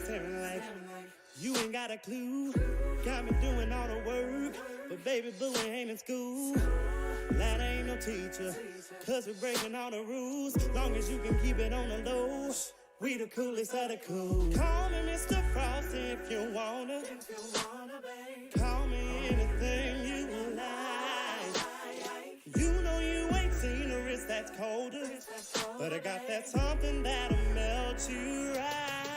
sound like. You ain't got a clue. Got me doing all the work, but baby boo ain't in school. That ain't no teacher, cause we're breaking all the rules. Long as you can keep it on the low, we the coolest of the cool. Call me Mr. Frosty if you wanna. Call me anything you like. You know you ain't seen a wrist that's colder, but I got that something that'll melt you right.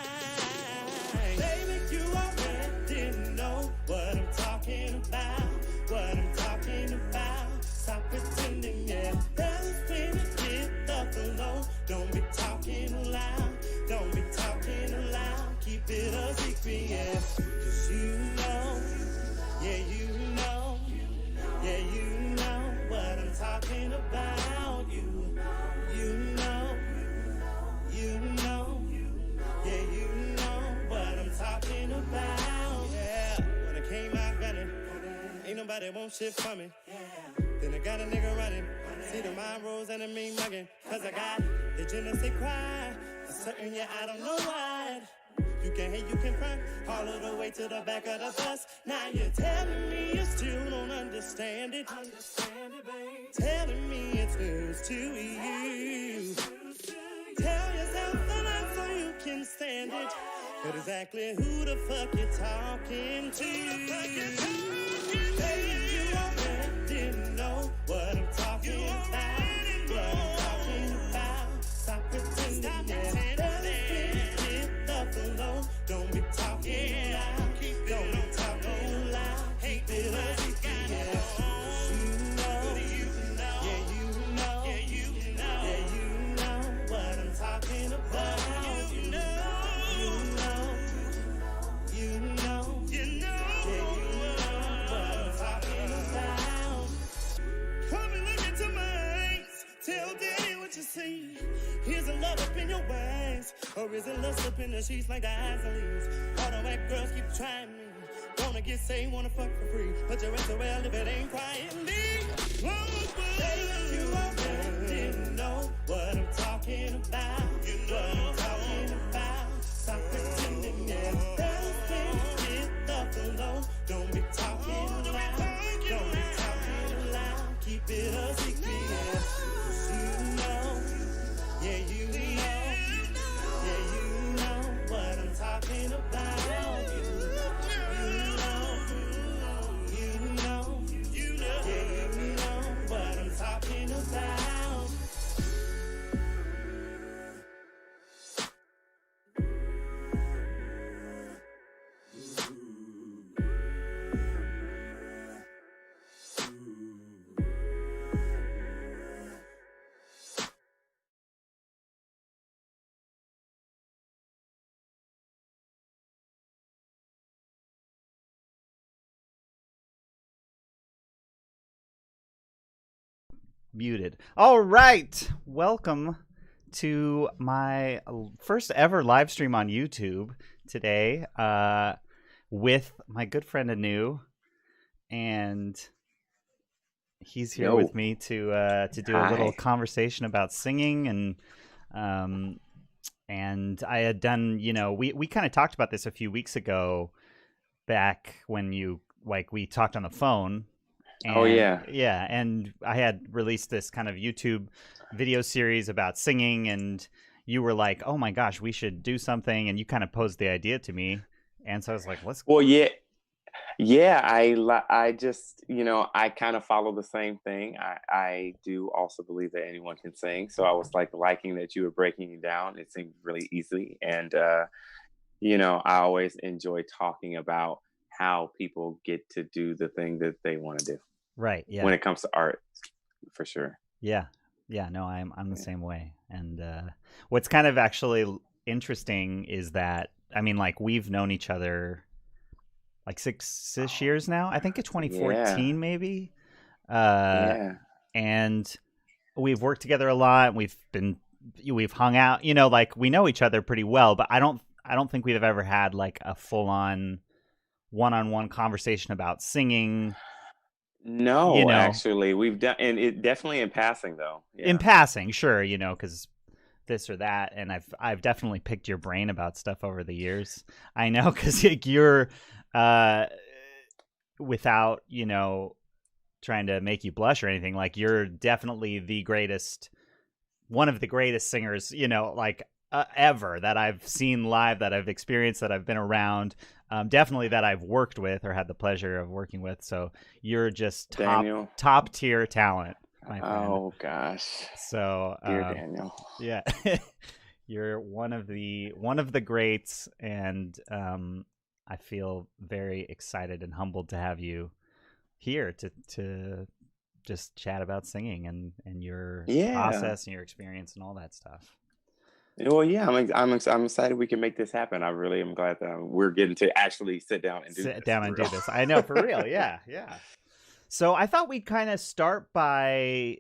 Baby, you already know what I'm talking about. What I'm talking about. Stop pretending, yeah. There's plenty get the flow. Don't be talking loud. Don't be talking loud. Keep it a secret, yeah. Cause you know, yeah, you know, yeah, you know what I'm talking about. You know, yeah, you know what I'm talking about. Yeah, when I came out running, ain't nobody want shit from me. Then I got a nigga running. See the mind rolls and the mean mugging. Cause I got the Genesis cry. For certain, yeah, I don't know why. You can hate, you can front, all of the way to the back of the bus. Now you're telling me you still don't understand it. Telling me it's news to you. Tell yourself the lie so you can stand it. But exactly who the fuck you talking to? Baby, you already know what I'm talking about. What I'm talking about. Stop pretending, yeah. Hit the flow. Don't be talking loud. Don't be talking loud. Hate it a secret, yeah. You know, yeah, you know, yeah, you know what I'm talking about. You know, yeah, you know what I'm talking about. Come and look into my eyes. Tell daddy what you see. Is it love up in your eyes? Or is it lust up in the sheets like the eyes of leaves? All the white girls keep trying me. Wanna get saved, wanna fuck for free. But you're into well if it ain't quietly. Baby, you already know what I'm talking about. What I'm talking about. Stop pretending, yeah. Hit the flow. Don't be talking loud. Don't be talking loud. Keep it a secret, yeah. 'Cause you know, yeah, you know, yeah, you know what I'm talking about. You know, yeah, you know what I'm talking about. Muted. All right. Welcome to my first ever live stream on YouTube today with my good friend Anu, and he's here with me to do a little conversation about singing and I had done, we kind of talked about this a few weeks ago back when we talked on the phone. And, yeah, and I had released this kind of YouTube video series about singing, and you were like, "Oh my gosh, we should do something," and you kind of posed the idea to me, and so I was like, "Let's." Well, yeah. I just, I kind of follow the same thing. I do also believe that anyone can sing, so I was liking that you were breaking it down. It seemed really easy, and I always enjoy talking about how people get to do the thing that they want to do. Right. Yeah. When it comes to art, for sure. Yeah. Yeah. No, I'm the same way. And what's kind of actually interesting is that, I mean, we've known each other six years now. I think it's 2014, maybe. And we've worked together a lot. We've hung out. We know each other pretty well. But I don't think we've ever had a full-on one-on-one conversation about singing. No, actually, we've done, and it definitely in passing though. Yeah. In passing, sure, because this or that, and I've definitely picked your brain about stuff over the years. I know, because like, you're without trying to make you blush or anything, like you're definitely the greatest, one of the greatest singers, like ever, that I've seen live, that I've experienced, that I've been around, definitely that I've worked with or had the pleasure of working with. So you're just top tier talent, my friend. Oh gosh. So dear Daniel. Yeah. You're one of the greats, and I feel very excited and humbled to have you here to just chat about singing and your process and your experience and all that stuff. Well, yeah, I'm excited we can make this happen. I really am glad that we're getting to actually sit down and do this. I know, for real. Yeah. So I thought we'd kind of start by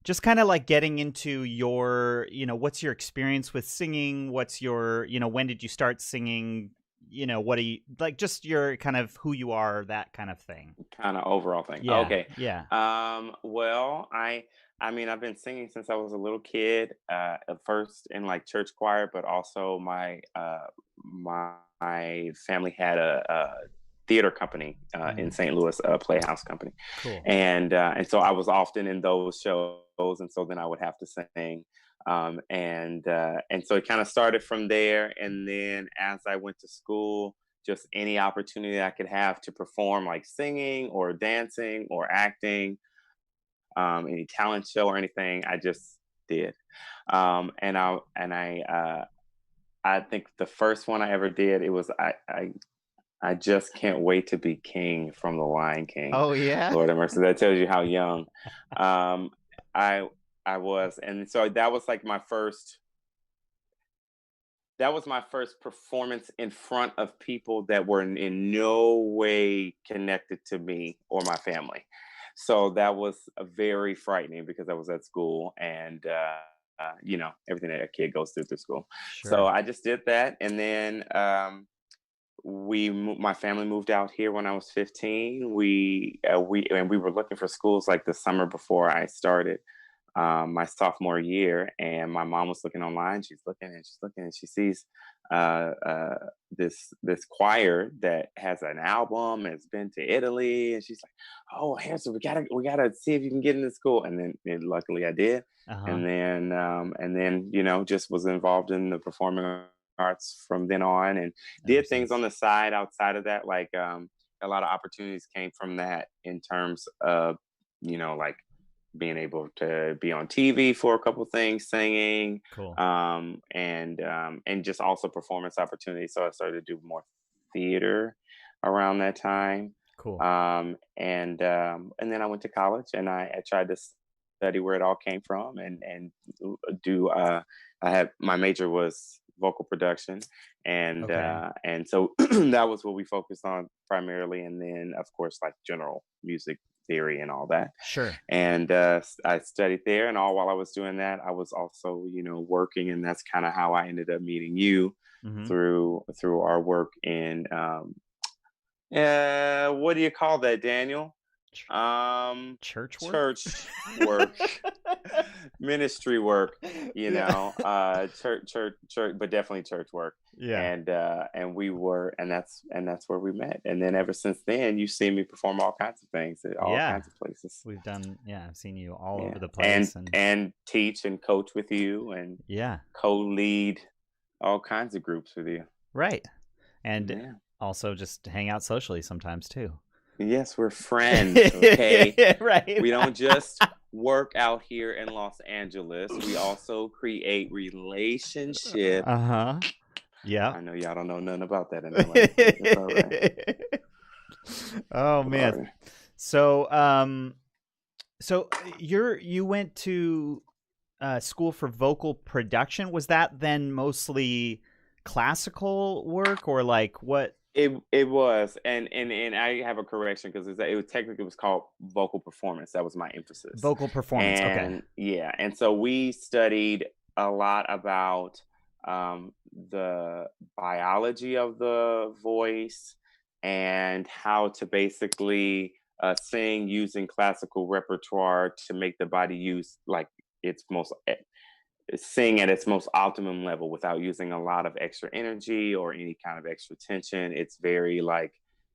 just kind of like getting into your, what's your experience with singing? What's your, when did you start singing? What do you like, just your kind of who you are, that kind of thing. Kind of overall thing. Yeah. Okay. Yeah. Well, I mean, I've been singing since I was a little kid, at first in like church choir, but also my family had a theater company in St. Louis, a playhouse company. Cool. And so I was often in those shows, and so then I would have to sing. And so it kind of started from there. And then as I went to school, just any opportunity I could have to perform, like singing or dancing or acting, any talent show or anything, I just did. I think the first one I ever did, it was I just can't wait to be king from The Lion King. Oh yeah, Lord have mercy. That tells you how young I was, and so that was like my first. That was my first performance in front of people that were in no way connected to me or my family. So that was very frightening because I was at school, and everything that a kid goes through school. Sure. So I just did that, and then my family moved out here when I was 15. We were looking for schools like the summer before I started my sophomore year, and my mom was looking online. She's looking and she sees this choir that has an album and has been to Italy, and she's like, "Oh, Harrison, we gotta see if you can get into school." And then luckily I did. And then just was involved in the performing arts from then on, and did things on the side outside of that. Like a lot of opportunities came from that in terms of like being able to be on TV for a couple things, singing, cool. And just also performance opportunities. So I started to do more theater around that time. Cool. And then I went to college, and I tried to study where it all came from, and do. I had, my major was vocal production, and so that was what we focused on primarily, and then of course like general music theory and all that. Sure. And I studied there, and all while I was doing that, I was also working, and that's kind of how I ended up meeting you through our work in what do you call that, Daniel? Church work, ministry work, church, but definitely church work. Yeah. And that's where we met. And then ever since then, you've seen me perform all kinds of things at all kinds of places. We've done, I've seen you all over the place, and teach and coach with you, and co-lead all kinds of groups with you. Right. And also just hang out socially sometimes too. Yes, we're friends, okay? Right. We don't just work out here in Los Angeles. We also create relationships. Yeah. I know y'all don't know nothing about that in LA. Oh man. So you went to school for vocal production. Was that then mostly classical work, or like what? It was, and I have a correction, because it was called vocal performance. That was my emphasis. Vocal performance. And, yeah, and so we studied a lot about the biology of the voice and how to basically sing using classical repertoire to make the body use like its most sing at its most optimum level without using a lot of extra energy or any kind of extra tension. It's very like,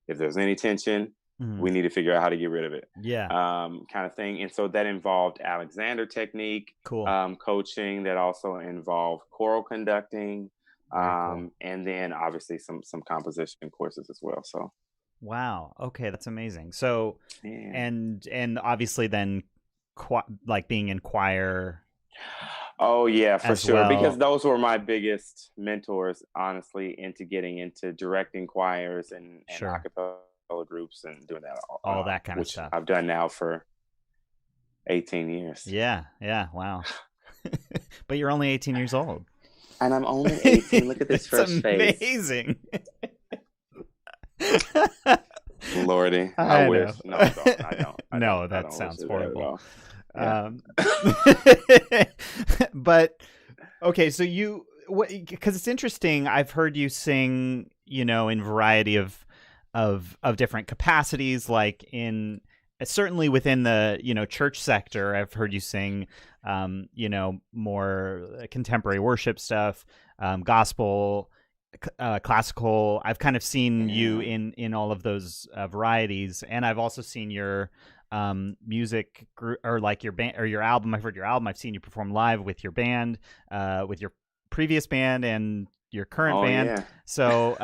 if there's any tension, we need to figure out how to get rid of it. Yeah. Kind of thing. And so that involved Alexander technique, Cool. coaching, that also involved choral conducting, Cool. and then obviously some composition courses as well. So wow. Okay, that's amazing. So yeah. and obviously then like being in choir. Oh yeah, for sure. Well. Because those were my biggest mentors, honestly, into getting into directing choirs and Sure. acapella groups and doing that all that kind of which stuff. I've done now for 18 years. Yeah. Wow. But you're only 18 years old. And I'm only 18. Look at this fresh face. Amazing. Lordy, I wish. No, I don't. No, that sounds horrible. Yeah. But okay, so because it's interesting, I've heard you sing, in variety of different capacities, like certainly within the church sector. I've heard you sing more contemporary worship stuff, gospel, classical. I've kind of seen you in all of those varieties, and I've also seen your music or like your band or your album. I've heard your album. I've seen you perform live with your band, with your previous band and your current band. Yeah. So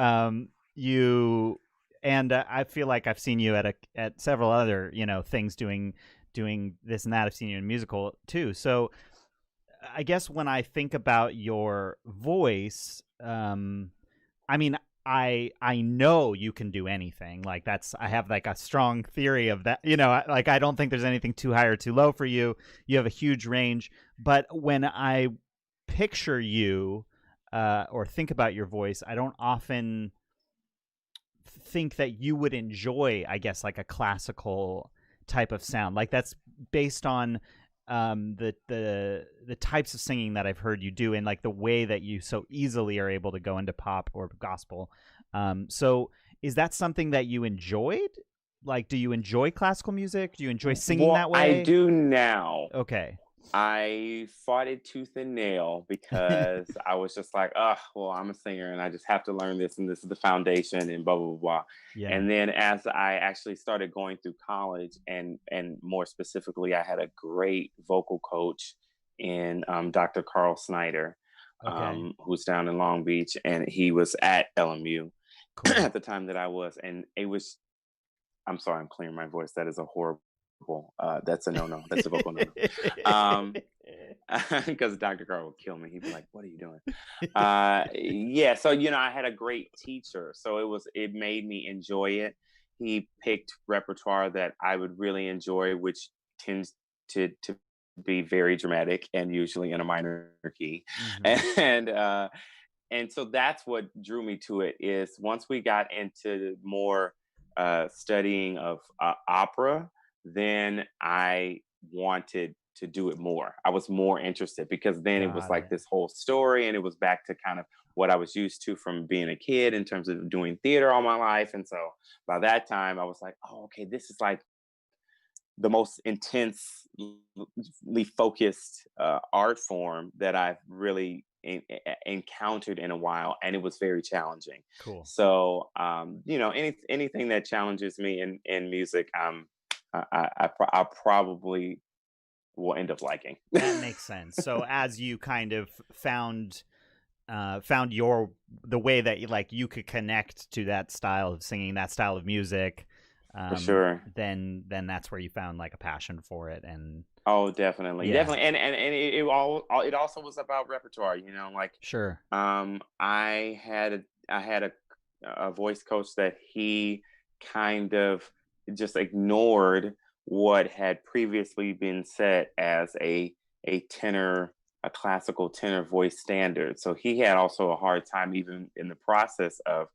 and I feel like I've seen you at several other things doing this and that. I've seen you in musical too. So I guess when I think about your voice, I mean, I know you can do anything. Like I have like a strong theory of that. Like I don't think there's anything too high or too low for you. You have a huge range. But when I picture you or think about your voice, I don't often think that you would enjoy, I guess, like a classical type of sound. Like that's based on the types of singing that I've heard you do, and like the way that you so easily are able to go into pop or gospel. So is that something that you enjoyed? Like, do you enjoy classical music? Do you enjoy singing that way? I do now. Okay. I fought it tooth and nail because I was just like, I'm a singer and I just have to learn this, and this is the foundation and blah, blah, blah. Yeah. And then as I actually started going through college, and more specifically, I had a great vocal coach in Dr. Carl Snyder, who's down in Long Beach, and he was at LMU at the time that I was. And it was, I'm sorry, I'm clearing my voice. That is a horrible. That's a no. That's a vocal no. Because Dr. Carr would kill me. He'd be like, "What are you doing?" Yeah. So I had a great teacher, so it made me enjoy it. He picked repertoire that I would really enjoy, which tends to be very dramatic and usually in a minor key, and so that's what drew me to it. Is once we got into more studying of opera, then I wanted to do it more. I was more interested because then it was like this whole story, and it was back to kind of what I was used to from being a kid in terms of doing theater all my life. And so by that time I was like, oh, okay, this is like the most intensely focused art form that I've really encountered in a while, and it was very challenging. Cool. So anything that challenges me in music, I probably will end up liking. That makes sense. So as you kind of found the way that you could connect to that style of singing, that style of music, for sure, then that's where you found like a passion for it. And definitely. And it also was about repertoire, like sure. I had a voice coach that he kind of just ignored what had previously been set as a classical tenor voice standard. So he had also a hard time even in the process of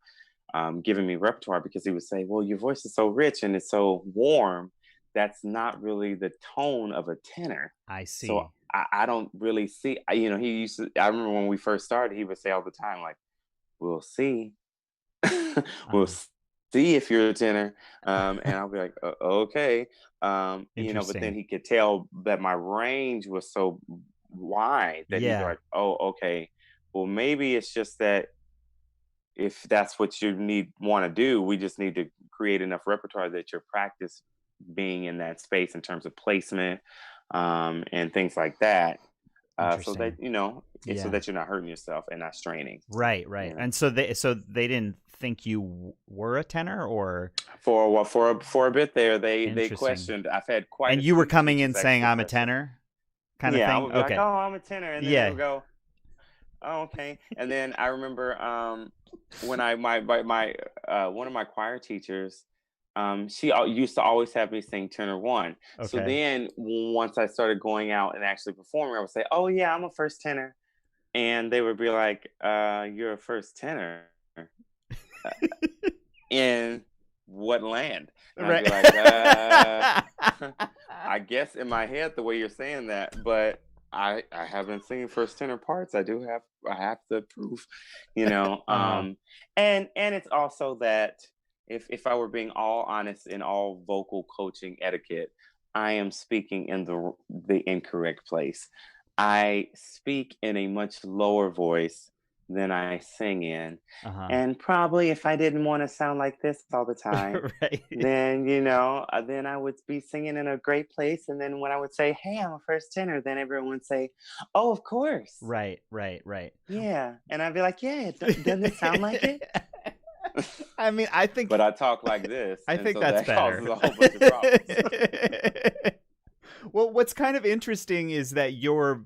giving me repertoire, because he would say, well, your voice is so rich and it's so warm. That's not really the tone of a tenor. I see. So I don't really see, I remember when we first started, he would say all the time, like, we'll see. We'll see if you're a tenor. And I'll be like, okay. But then he could tell that my range was so why, that you're Yeah. like, oh, okay, well, maybe it's just that if that's what you want to do, we just need to create enough repertoire that your practice being in that space in terms of placement, and things like that, so that Interesting. so Yeah. that you're not hurting yourself and not straining. Right, right. Yeah. And so they didn't think you were a tenor, or For a bit there, they interesting. questioned. I've had quite And a you were few coming in teachers saying actually I'm a question. tenor kind of Yeah, I thing? would be like, Okay. "Oh, I'm a tenor," and then they Yeah. would go, "Oh, okay." And then I remember, when I my one of my choir teachers, she used to always have me sing tenor one. So Okay. then once I started going out and actually performing, I would say, "Oh yeah, I'm a first tenor," and they would be like, "You're a first tenor in what land?" And I'd Right. be like, I guess in my head the way you're saying that, but I have been singing first tenor parts. I have the proof, you know. Uh-huh. And it's also that if I were being all honest in all vocal coaching etiquette, I am speaking in the incorrect place. I speak in a much lower voice than I sing in. Uh-huh. And probably if I didn't want to sound like this all the time, Right. then then I would be singing in a great place. And then when I would say, "Hey, I'm a first tenor," then everyone would say, "Oh, of course, Right, right, right. yeah." And I'd be like, "Yeah, doesn't it sound like it?" I mean, But I talk like this, I and think so that's that causes better. a whole bunch of problems. Well, what's kind of interesting is that your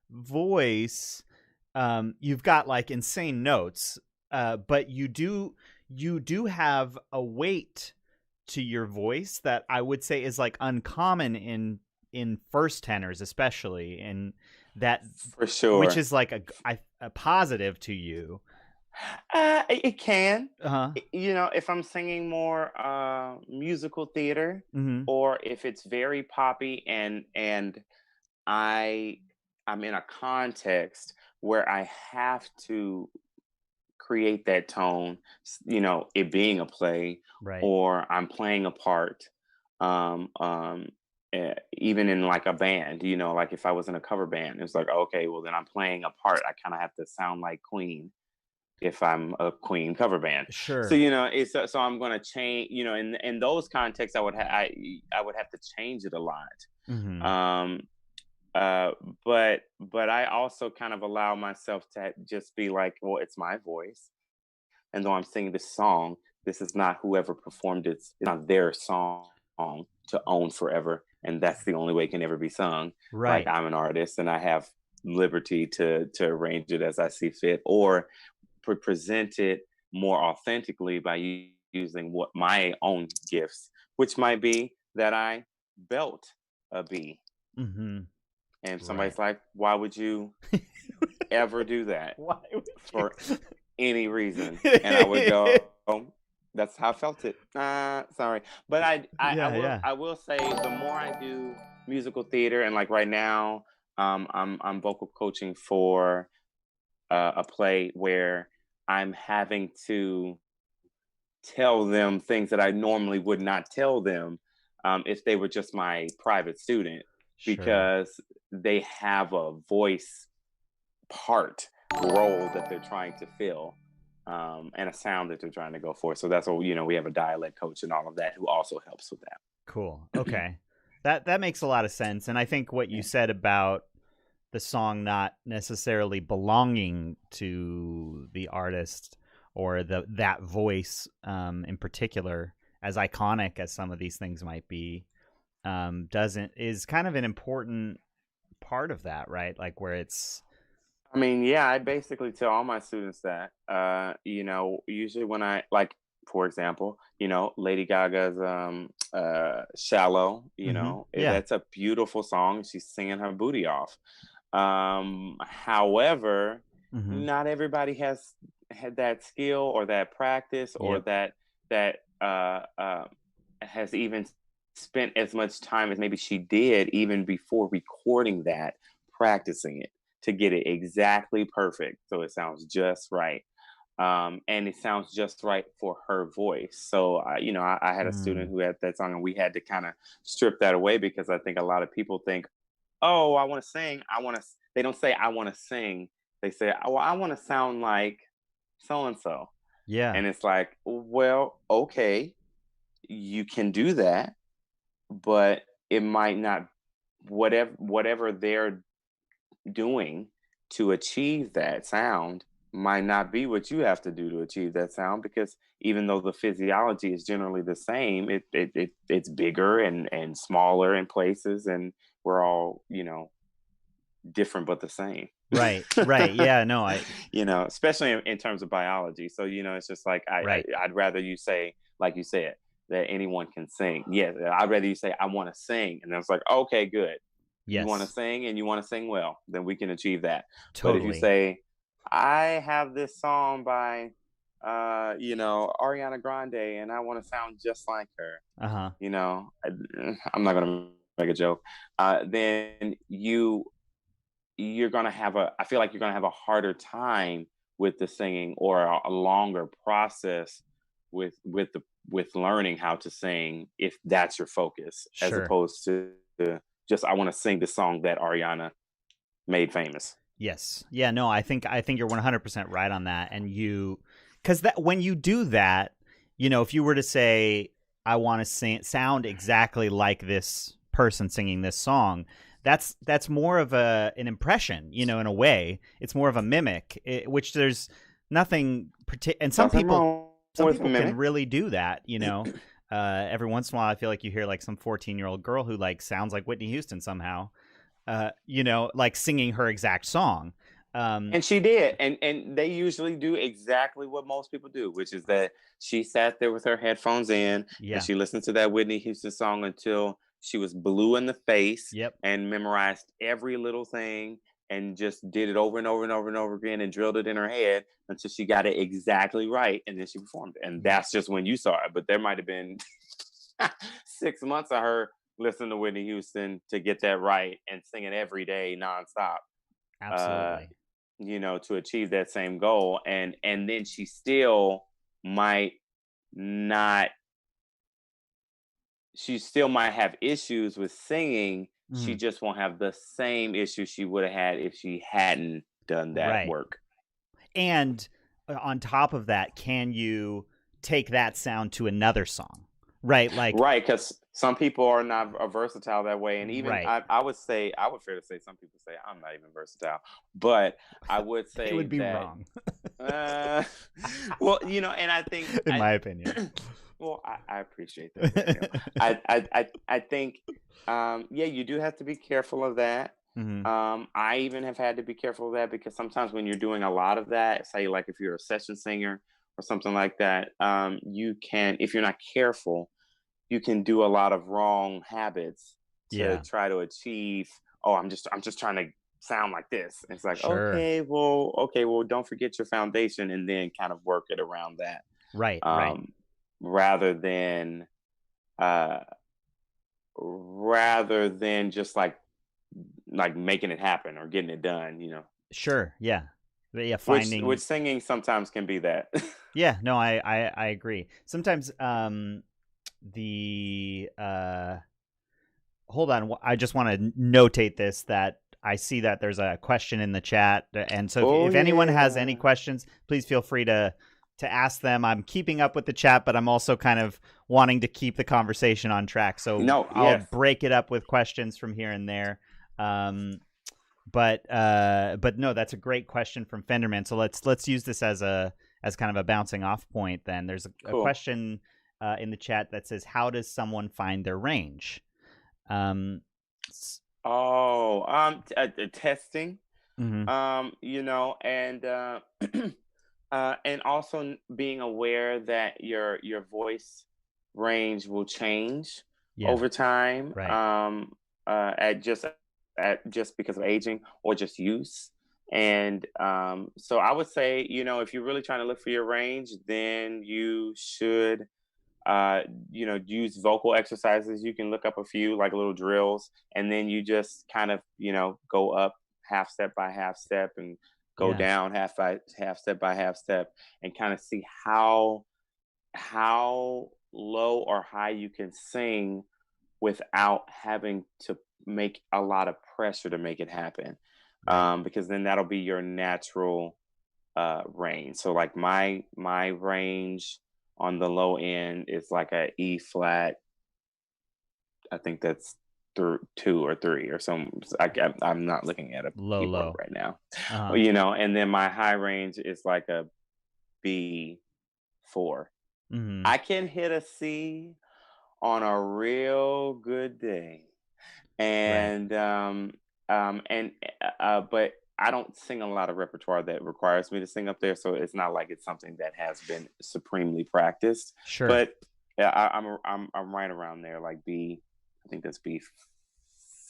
voice, you've got like insane notes, but you do have a weight to your voice that I would say is like uncommon in first tenors, especially, and that For which sure. is like a positive to you. It can. Uh-huh. If I'm singing more musical theater, Mhm. or if it's very poppy, and I I'm in a context where I have to create that tone, it being a play, Right. or I'm playing a part, even in like a band, like if I was in a cover band, it's like, okay, well, then I'm playing a part. I kind of have to sound like Queen if I'm a Queen cover band. So Sure. it's so I'm going to change. In those contexts, I would have to change it a lot. Mhm. Um, uh, but I also kind of allow myself to just be like, well, it's my voice, and though I'm singing this song, this is not whoever performed it's not their song to own forever, and that's the only way it can ever be sung. Like, Right. I'm an artist, and I have liberty to arrange it as I see fit, or present it more authentically by using what my own gifts, which might be that I belt a B. Mhm. And Right. somebody's like, "Why would you ever do that Why would you? for any reason?" And I would go, "That's how I felt it. Sorry." But Yeah, yeah. I will say, the more I do musical theater, and like right now, I'm vocal coaching for a play where I'm having to tell them things that I normally would not tell them, if they were just my private student, Sure. because they have a voice part role that they're trying to fill, and a sound that they're trying to go for. So that's what, we have a dialect coach and all of that who also helps with that. Cool. Okay. That makes a lot of sense, and I think what you Yeah. said about the song not necessarily belonging to the artist or that voice, in particular, as iconic as some of these things might be, doesn't is kind of an important part of that, right? Like where it's I mean, yeah, I basically tell all my students that, usually when I like, for example, Lady Gaga's "Shallow," yeah. that's a beautiful song. She's singing her booty off. However, Hmm. not everybody has had that skill or that practice, or Yep. that has even spent as much time as maybe she did even before recording that, practicing it to get it exactly perfect, so it sounds just right. And it sounds just right for her voice. So I had a student Mm. who had that song, and we had to kind of strip that away, because I think a lot of people think, oh, I want to sing. They don't say I want to sing. They say, oh, I want to sound like so and so. Yeah. And it's like, well, okay, you can do that, but it might not, whatever they're doing to achieve that sound might not be what you have to do to achieve that sound, because even though the physiology is generally the same, it's bigger and smaller in places, and we're all, different but the same. Right. Right. Yeah. No, Especially in terms of biology. So, it's just like right. I'd rather you say, like you said, that anyone can sing. Yes, I'd rather you say I want to sing, and it's like, okay, good. You want to Yes. sing and you want to sing well, then we can achieve that. But if you Totally. say, I have this song by Ariana Grande, and I want to sound just like her, Uh-huh. I'm not gonna make a joke. Then you're gonna have I feel like you're gonna have a harder time with the singing, or a longer process with learning how to sing, if that's your focus, as Sure. opposed to just I want to sing the song that Ariana made famous. Yes. Yeah, no, I think you're 100% right on that. And cuz that when you do that, if you were to say I want to sound exactly like this person singing this song, that's more of an impression, in a way. It's more of a mimic, which there's nothing and some Nothing people wrong with a can mimic. really do that. Every once in a while I feel like you hear like some 14-year-old girl who like sounds like Whitney Houston somehow, like singing her exact song. And she did, and they usually do exactly what most people do, which is that she sat there with her headphones in, and Yeah. she listened to that Whitney Houston song until she was blue in the face, Yep. and memorized every little thing, and just did it over and over and over and over again, and drilled it in her head until she got it exactly right, and then she performed it. And that's just when you saw it. But there might have been 6 months of her listening to Whitney Houston to get that right, and singing every day nonstop. Uh, Absolutely. to achieve that same goal, and then she still might not she still might have issues with singing. She Mhm. just won't have the same issue she would have had if she hadn't done that Right. work. And on top of that, can you take that sound to another song? Right? Like Right, because some people are not versatile that way, and even right. I would say, I would fair to say, some people say I'm not even versatile, but I would They say would be that, wrong, uh, well, and I think in my opinion. well, I appreciate that, Daniel. I think, yeah, you do have to be careful of that. Mhm. I even have had to be careful of that, because sometimes when you're doing a lot of that, say like if you're a session singer or something like that, you can, if you're not careful, you can do a lot of wrong habits to Yeah. try to achieve. Oh, I'm just trying to sound like this. It's like, Sure. okay, well, don't forget your foundation, and then kind of work it around that, Right, right. um, rather than uh, just like making it happen or getting it done. Sure. Yeah. But yeah, Which finding singing sometimes can be that. yeah, no, I agree. Sometimes the hold on, I just want to notate this, that I see that there's a question in the chat, and so Oh if anyone has any yeah. questions, please feel free to ask them. I'm keeping up with the chat, but I'm also kind of wanting to keep the conversation on track, so No, I'll yes. break it up with questions from here and there. Um, but no, that's a great question from Fenderman. So let's use this as kind of a bouncing off point. Then there's a Cool. question in the chat that says, "How does someone find their range?" Um, Oh, testing. mm-hmm. And also being aware that your voice range will change Yeah, over time, right. at just because of aging or just use. And so I would say, if you're really trying to look for your range, then you should use vocal exercises. You can look up a few like little drills, and then you just kind of, go up half step by half step, and go Yeah, down half step by half step, and kind of see how low or high you can sing without having to make a lot of pressure to make it happen. Right. Because then that'll be your natural range. So like my range on the low end is like a E flat. I think that's two or three or some. I'm not looking at a keyboard Low. right now. Uh-huh. And then my high range is like a B4. Mm-hmm. I can hit a C on a real good day, Right. and but I don't sing a lot of repertoire that requires me to sing up there, so it's not like it's something that has been supremely practiced. Sure. But yeah, I'm right around there, like B. I think that's B4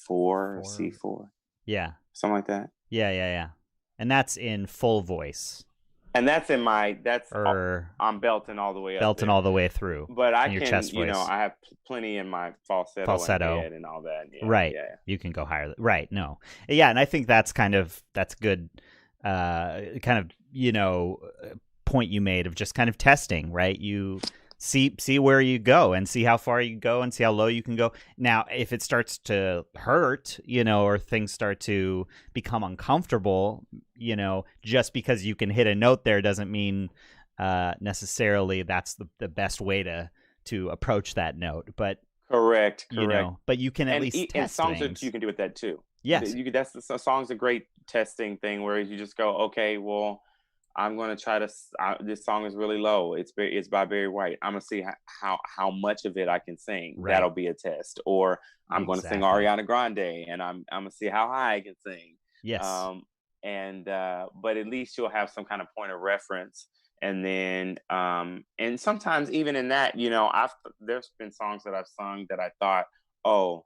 or C4, Yeah. something like that. Yeah. And that's in full voice. And that's in my I'm belting all the way up belting there. all the way through. But I in your can, chest voice. I have plenty in my falsetto and head and all that. Yeah, right. Yeah. You can go higher. Right. No. Yeah. And I think that's good, kind of, point you made of just kind of testing, right? You see where you go and see how far you go and see how low you can go. Now, if it starts to hurt, or things start to become uncomfortable, just because you can hit a note there doesn't mean necessarily that's the best way to approach that note. But correct. But you can at least test and songs things. you can do with that too. Yes, that's the song's a great testing thing where you just go, okay, well, I'm going to try to. This song is really low. It's by Barry White. I'm gonna see how much of it I can sing. Right. That'll be a test. Or I'm going to sing Ariana Grande, and I'm gonna see how high I can sing. Yes. But at least you'll have some kind of point of reference. And then and sometimes even in that, there's been songs that I've sung that I thought, oh,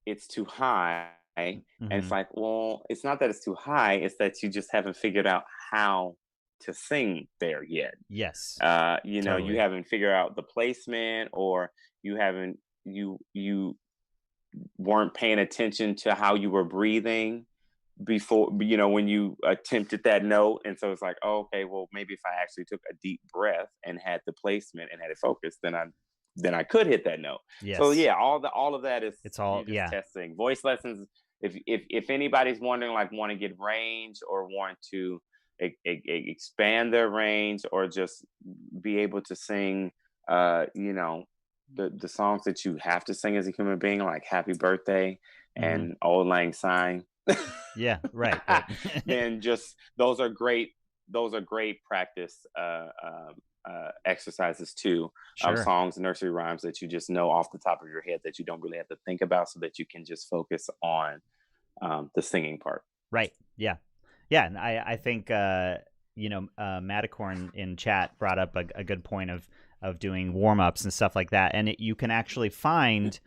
it's too high. And it's like, well, it's not that it's too high. It's that you just haven't figured out how to sing there yet. Yes. Totally. You haven't figured out the placement, or you weren't paying attention to how you were breathing before, when you attempted that note. And so it's like, oh, okay, well, maybe if I actually took a deep breath and had the placement and had it focused, then I could hit that note. Yes. So yeah, all of that is, it's all testing. Voice lessons. If anybody's wondering, like, want to get range or want to expand their range, or just be able to sing the songs that you have to sing as a human being, like Happy Birthday and Auld Lang Syne. Yeah, right. Then just those are great practice exercises too. Sure. Songs, nursery rhymes that you just know off the top of your head, that you don't really have to think about, so that you can just focus on the singing part. Right. Yeah. Yeah, and I think Maticorn in chat brought up a good point of doing warm-ups and stuff like that, and you can actually find,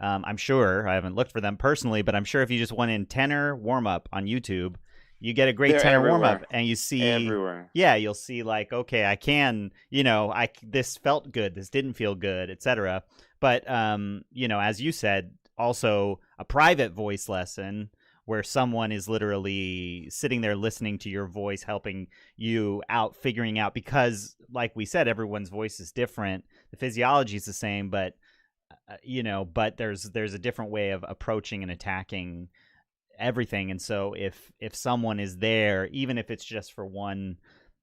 I'm sure, I haven't looked for them personally, but I'm sure if you just went in tenor warm-up on YouTube, you get a great tenor warm-up, and you see everywhere. Yeah, you'll see, like, okay, I can, this felt good, this didn't feel good, etc. But as you said, also a private voice lesson where someone is literally sitting there listening to your voice, helping you out, figuring out, because like we said, everyone's voice is different. The physiology is the same, but but there's a different way of approaching and attacking everything. And so if someone is there, even if it's just for one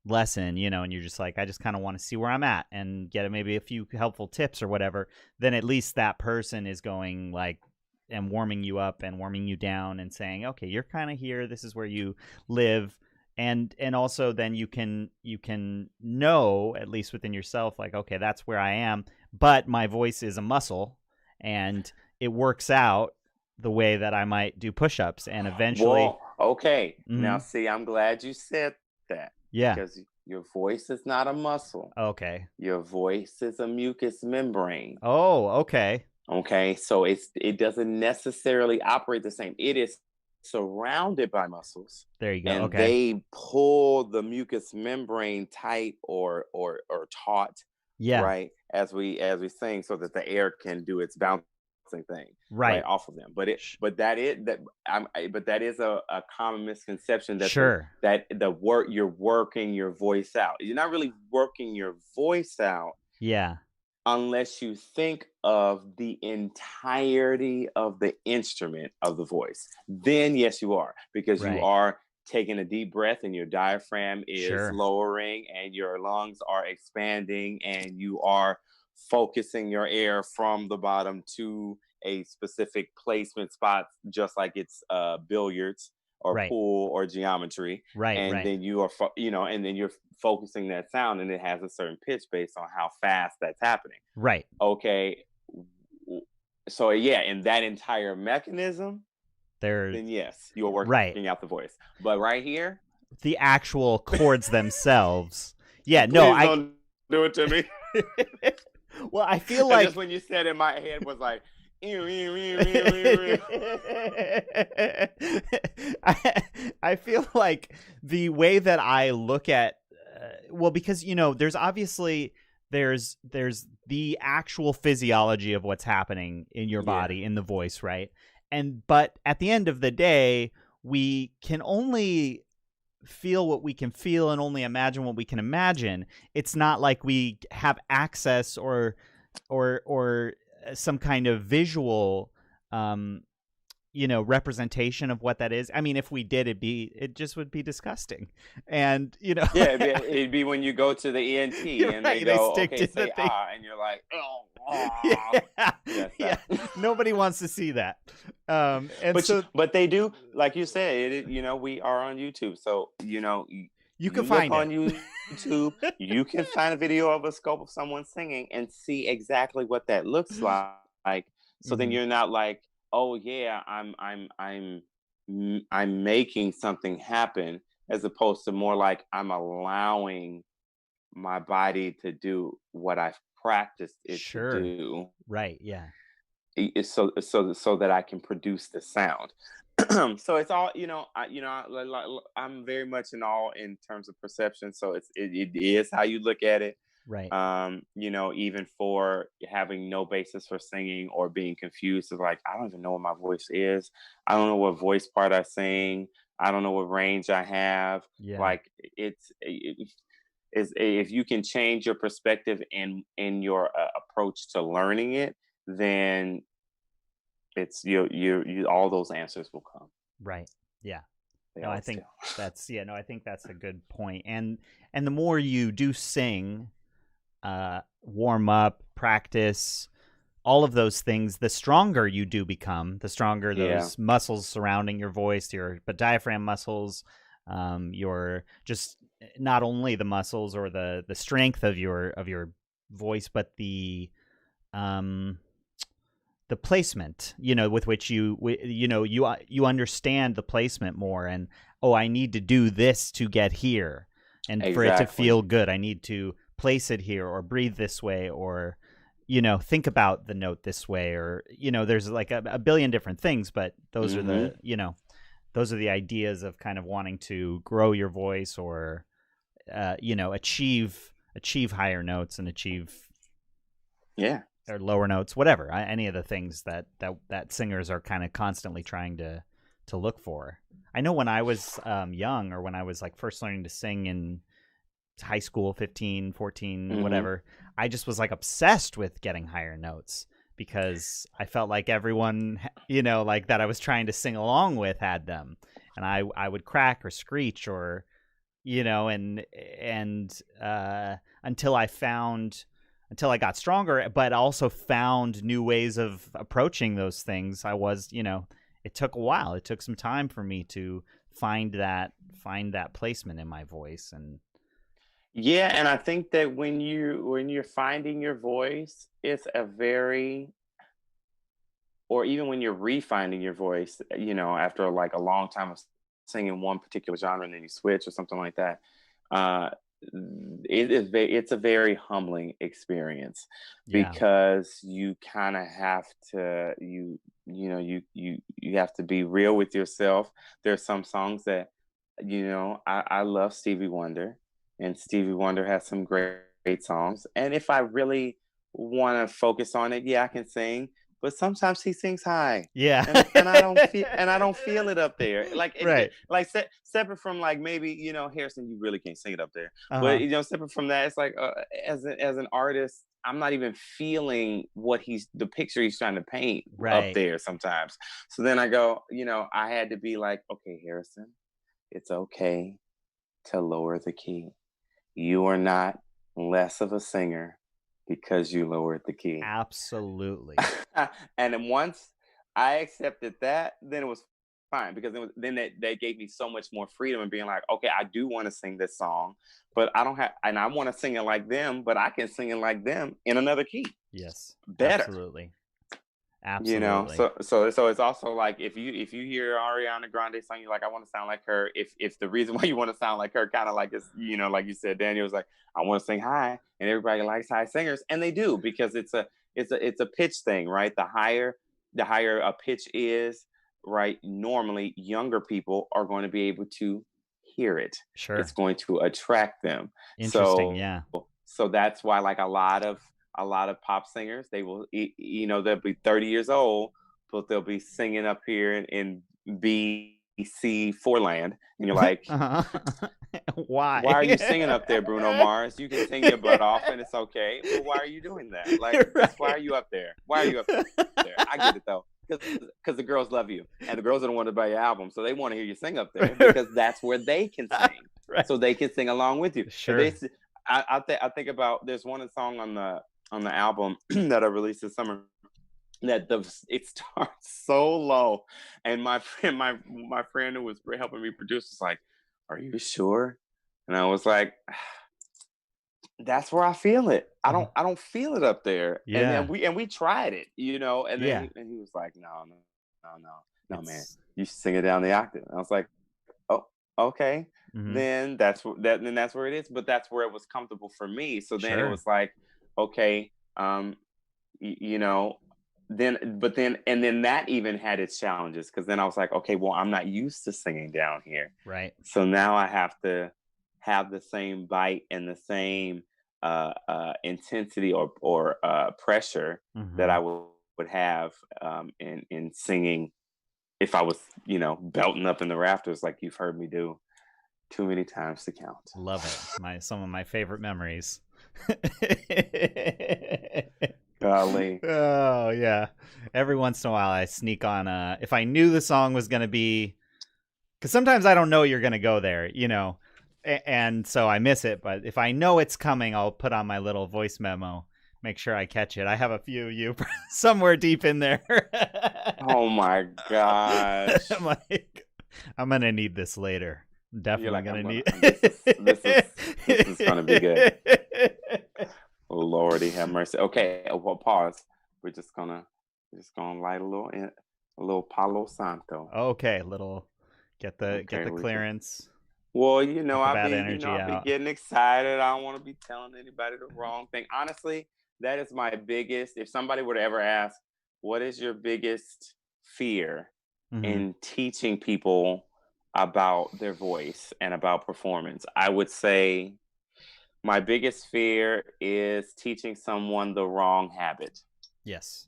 lesson, and you're just like, I just kind of want to see where I'm at and get maybe a few helpful tips or whatever, then at least that person is going like, and warming you up and warming you down and saying, okay, you're kind of here, this is where you live. And also then you can know, at least within yourself, like, okay, that's where I am, but my voice is a muscle and it works out the way that I might do push-ups, and eventually. Well, okay. Now see, I'm glad you said that. Yeah. Because your voice is not a muscle. Okay. Your voice is a mucous membrane. Oh, okay. Okay, so it doesn't necessarily operate the same. It is surrounded by muscles. There you go. And okay. They pull the mucous membrane tight or taut. Yeah. Right. As we sing, so that the air can do its bouncing thing. Right. Off of them. But that is a common misconception that sure. You're working your voice out. You're not really working your voice out. Yeah. unless you think of the entirety of the instrument of the voice. Then, yes, you are, because you Right. are taking a deep breath and your diaphragm is Sure. lowering and your lungs are expanding and you are focusing your air from the bottom to a specific placement spot, just like it's billiards or Right. pool or geometry. Right. And Right. then you are, and then you're focusing that sound and it has a certain pitch based on how fast that's happening. Right. Okay. So yeah, in that entire mechanism, They're then yes, you're right. working out the voice. But right here, The actual chords themselves. Yeah, no, please don't do it to me. Well, I feel And like just when you said it, my head was like, I feel like the way that I look at well, because there's obviously there's the actual physiology of what's happening in your yeah, body in the voice, right? But at the end of the day, we can only feel what we can feel and only imagine what we can imagine. It's not like we have access or some kind of visual representation of what that is. I mean, if we did, it just would be disgusting. And yeah, it'd be when you go to the ENT you're and right, they they go, stick okay, to say the thing. and you're like, oh, Yeah, yes, yeah. Nobody wants to see that. And but so but they do, like you said, we are on YouTube, so you can look find it. on YouTube, you can find a video of a scope of someone singing and see exactly what that looks like. So then Mhm. you're not like, oh yeah, I'm making something happen, as opposed to more like I'm allowing my body to do what I've practiced it to Sure. do, Right. Yeah. so that I can produce the sound. So it's all, I'm very much in all in terms of perception. So it is how you look at it. Right. Even for having no basis for singing or being confused of like, I don't even know what my voice is. I don't know what voice part I sing. I don't know what range I have. Yeah. Like is if you can change your perspective and in your approach to learning it, then it's you all those answers will come. Right. Yeah. They No, I always think do. I think that's a good point. And the more you do sing, warm up, practice, all of those things, the stronger you do become, the stronger Yeah. those muscles surrounding your voice, your diaphragm muscles, your just not only the muscles or the strength of your voice, but the placement, with which you understand the placement more, and I need to do this to get here, and for it to Exactly. feel good, I need to place it here or breathe this way or think about the note this way, or there's like a billion different things, but those are Hmm. the ideas of kind of wanting to grow your voice or achieve higher notes and achieve Yeah. or lower notes, whatever, any of the things that singers are kind of constantly trying to look for. I know when I was young, or when I was like first learning to sing in high school, 15, 14, Hmm. whatever, I just was like obsessed with getting higher notes because I felt like everyone, like that I was trying to sing along with had them. And I would crack or screech or, and until I got stronger, but also found new ways of approaching those things. It took a while. It took some time for me to find that placement in my voice. And Yeah, and I think that when you're finding your voice, it's a very, or even when you're refinding your voice, after like a long time of singing one particular genre and then you switch or something like that, uh, it's a very humbling experience, yeah, because you kind of have to you have to be real with yourself. There's some songs that I love Stevie Wonder, and Stevie Wonder has some great songs. And if I really want to focus on it, yeah, I can sing. But sometimes he sings high, yeah, and I don't feel it up there. Like right. like separate from like maybe Harrison, you really can't sing it up there. Uh But huh. separate from that, it's like as an artist, I'm not even feeling the picture he's trying to paint up Right. there sometimes. So then I go, I had to be like, okay, Harrison, it's okay to lower the key. You are not less of a singer because you lowered the key. Absolutely. And then once I accepted that, then it was fine, because then that gave me so much more freedom in being like, okay, I do want to sing this song, but I don't have, and I want to sing it like them, but I can sing it like them in another key. Yes. Better. Absolutely. Absolutely. So it's also like, if you hear Ariana Grande song, you're like, I want to sound like her. If the reason why you want to sound like her, kind of like, is, like you said, Daniel was like, I want to sing high, and everybody likes high singers, and they do, because it's a pitch thing, right? The higher a pitch is, right, normally younger people are going to be able to hear it. Sure. It's going to attract them. Interesting. Yeah. So that's why, like, a lot of pop singers, they will, they'll be 30 years old, but they'll be singing up here in BC4 land, and you're like, why are you singing up there, Bruno Mars? You can sing your butt off and it's okay, but why are you doing that? Like, right. Why are you up there? I get it though, because the girls love you, and the girls don't want to buy your album, so they want to hear you sing up there, because that's where they can sing. Right. So they can sing along with you. Sure. I think about, there's one song on the album that I released this summer that it starts so low, and my friend who was helping me produce was like, "Are you sure?" And I was like, "That's where I feel it. I don't feel it up there." Yeah. And we tried it, and then he was like, "No, man, you sing it down the octave." And I was like, "Oh, okay." Mm-hmm. Then that's where it is, but that's where it was comfortable for me. So then It was like, okay, then that even had its challenges, because then I was like, okay, well, I'm not used to singing down here, right? So now I have to have the same bite and the same intensity or pressure that I would have in singing if I was, belting up in the rafters like you've heard me do too many times to count. Love it. Some of my favorite memories. Golly. Oh yeah. Every once in a while I sneak on if I knew the song was going to be, because sometimes I don't know you're going to go there, and so I miss it. But if I know it's coming, I'll put on my little voice memo, make sure I catch it. I have a few somewhere deep in there. Oh my gosh. I'm like, I'm going to need this later. Definitely going to need this is going to be good. Oh, Lordy have mercy. Okay, well, pause. We're just gonna light a little Palo Santo. Okay, get the clearance. Well, I've been getting excited. I don't want to be telling anybody the wrong thing. Honestly, that is my biggest. If somebody were to ever ask, what is your biggest fear in teaching people about their voice and about performance, I would say my biggest fear is teaching someone the wrong habit. Yes.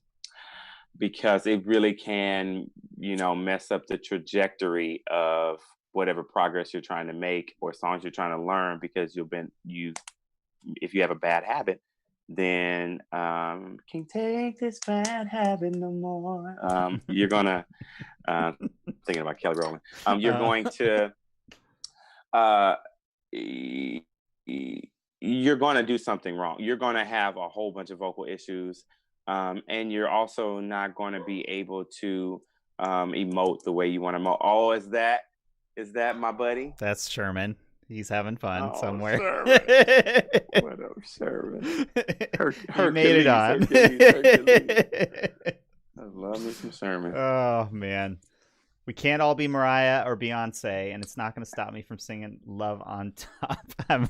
Because it really can, mess up the trajectory of whatever progress you're trying to make or songs you're trying to learn, because if you have a bad habit, then can't take this bad habit no more. You're gonna thinking about Kelly Rowland. You're going to you're going to do something wrong. You're going to have a whole bunch of vocal issues, and you're also not going to be able to emote the way you want to emote. Oh, is that my buddy? That's Sherman. He's having fun somewhere. Sherman. What up, Sherman? He made it on. I love me some Sherman. Oh, man. We can't all be Mariah or Beyonce, and it's not going to stop me from singing Love on Top.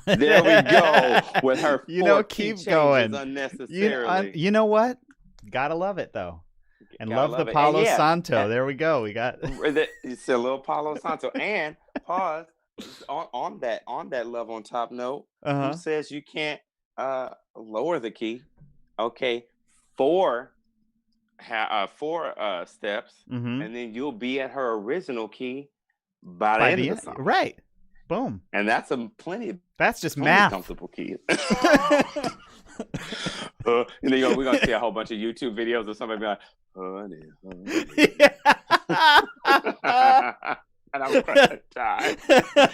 There we go. With her keep going. Unnecessarily. You know what? Gotta love it, though. And love the Palo Santo. There we go. We got it's a little Palo Santo. And pause on that Love on Top note. Who says you can't lower the key? Okay, four steps, and then you'll be at her original key by the end of the song. Right. Boom. And that's That's just math. Comfortable key. and then we're gonna see a whole bunch of YouTube videos of somebody being like, honey. And I'm gonna die.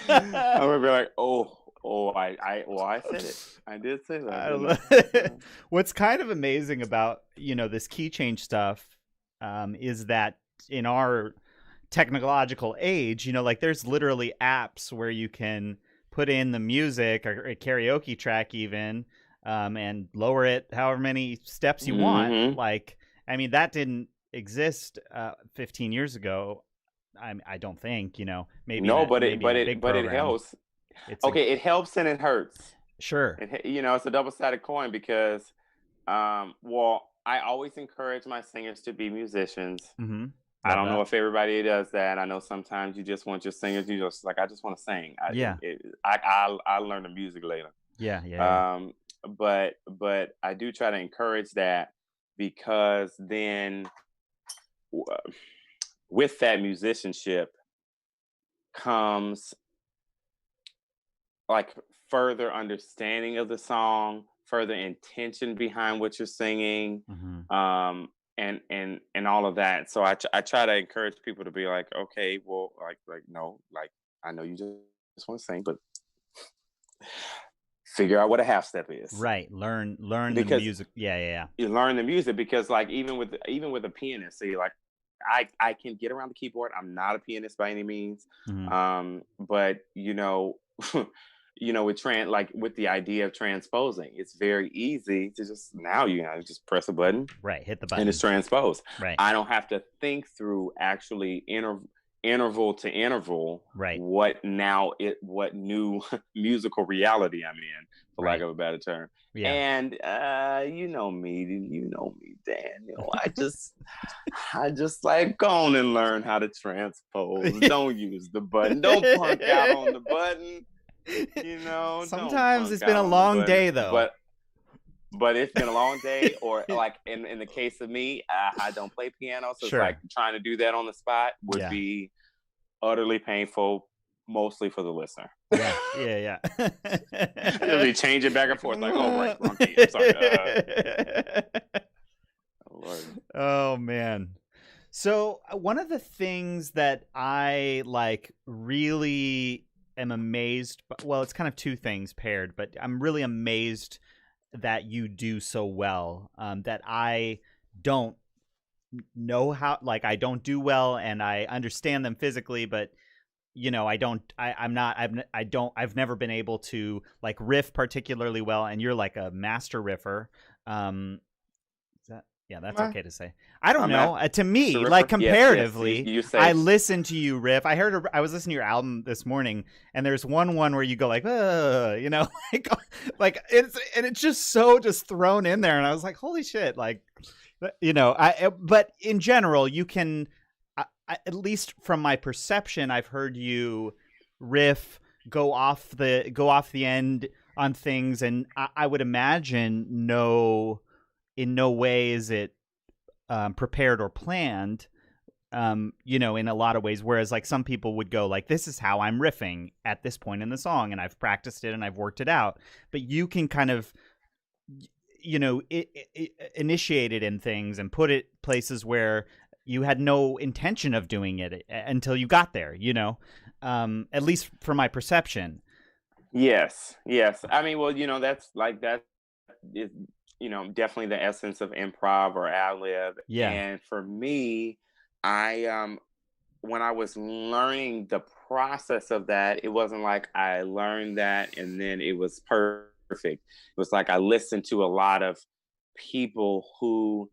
I'm gonna be like, I said it. I did say that. What's kind of amazing about this key change stuff is that in our technological age, like there's literally apps where you can put in the music or a karaoke track even, and lower it however many steps you want. Like, I mean, that didn't exist 15 years ago. I don't think, maybe no, but it helps. It helps and it hurts. Sure. It's a double-sided coin because, well, I always encourage my singers to be musicians. Mm-hmm. I don't know if everybody does that. I know sometimes you just want your singers. You just like, I just want to sing. I learn the music later. Yeah. But I do try to encourage that, because then with that musicianship comes like further understanding of the song, further intention behind what you're singing. Mm-hmm. And all of that. So I try to encourage people to be like, okay, well, no, I know you just want to sing, but figure out what a half step is. Right. Learn the music. Yeah. You learn the music, because like even with a pianist, see, like I can get around the keyboard. I'm not a pianist by any means. Mm-hmm. But with the idea of transposing, it's very easy to just just press a button, right, hit the button, and it's transposed. Right. I don't have to think through actually interval to interval, right, what new musical reality I'm in, for lack of a better term. Yeah. And you know me, Dan. I just like go on and learn how to transpose. Don't use the button. Don't punk out on the button. Sometimes it's been a long day, though. But it's been a long day, or like in the case of me, I don't play piano, so sure. It's like trying to do that on the spot would be utterly painful, mostly for the listener. Yeah. It'll be changing back and forth, like, right, wrong key. I'm sorry. Lord. Oh man. So one of the things that I really am amazed, well, it's kind of two things paired, but I'm really amazed that you do so well, that I don't know how, I don't do well, and I understand them physically, but I've never been able to riff particularly well, and you're like a master riffer. That's okay to say. I don't know. To me, comparatively, yes. I listen to you riff. I was listening to your album this morning, and there's one where you go it's just so thrown in there, and I was like, holy shit, but in general, you can, at least from my perception, I've heard you riff, go off the end on things, and I would imagine in no way is it prepared or planned, in a lot of ways. Whereas some people would go this is how I'm riffing at this point in the song, and I've practiced it and I've worked it out. But you can kind of, initiate it in things and put it places where you had no intention of doing it until you got there, at least from my perception. Yes. I mean, well, that's that is, definitely the essence of improv or ad-lib. Yeah. And for me, I when I was learning the process of that, it wasn't like I learned that and then it was perfect. It was like I listened to a lot of people who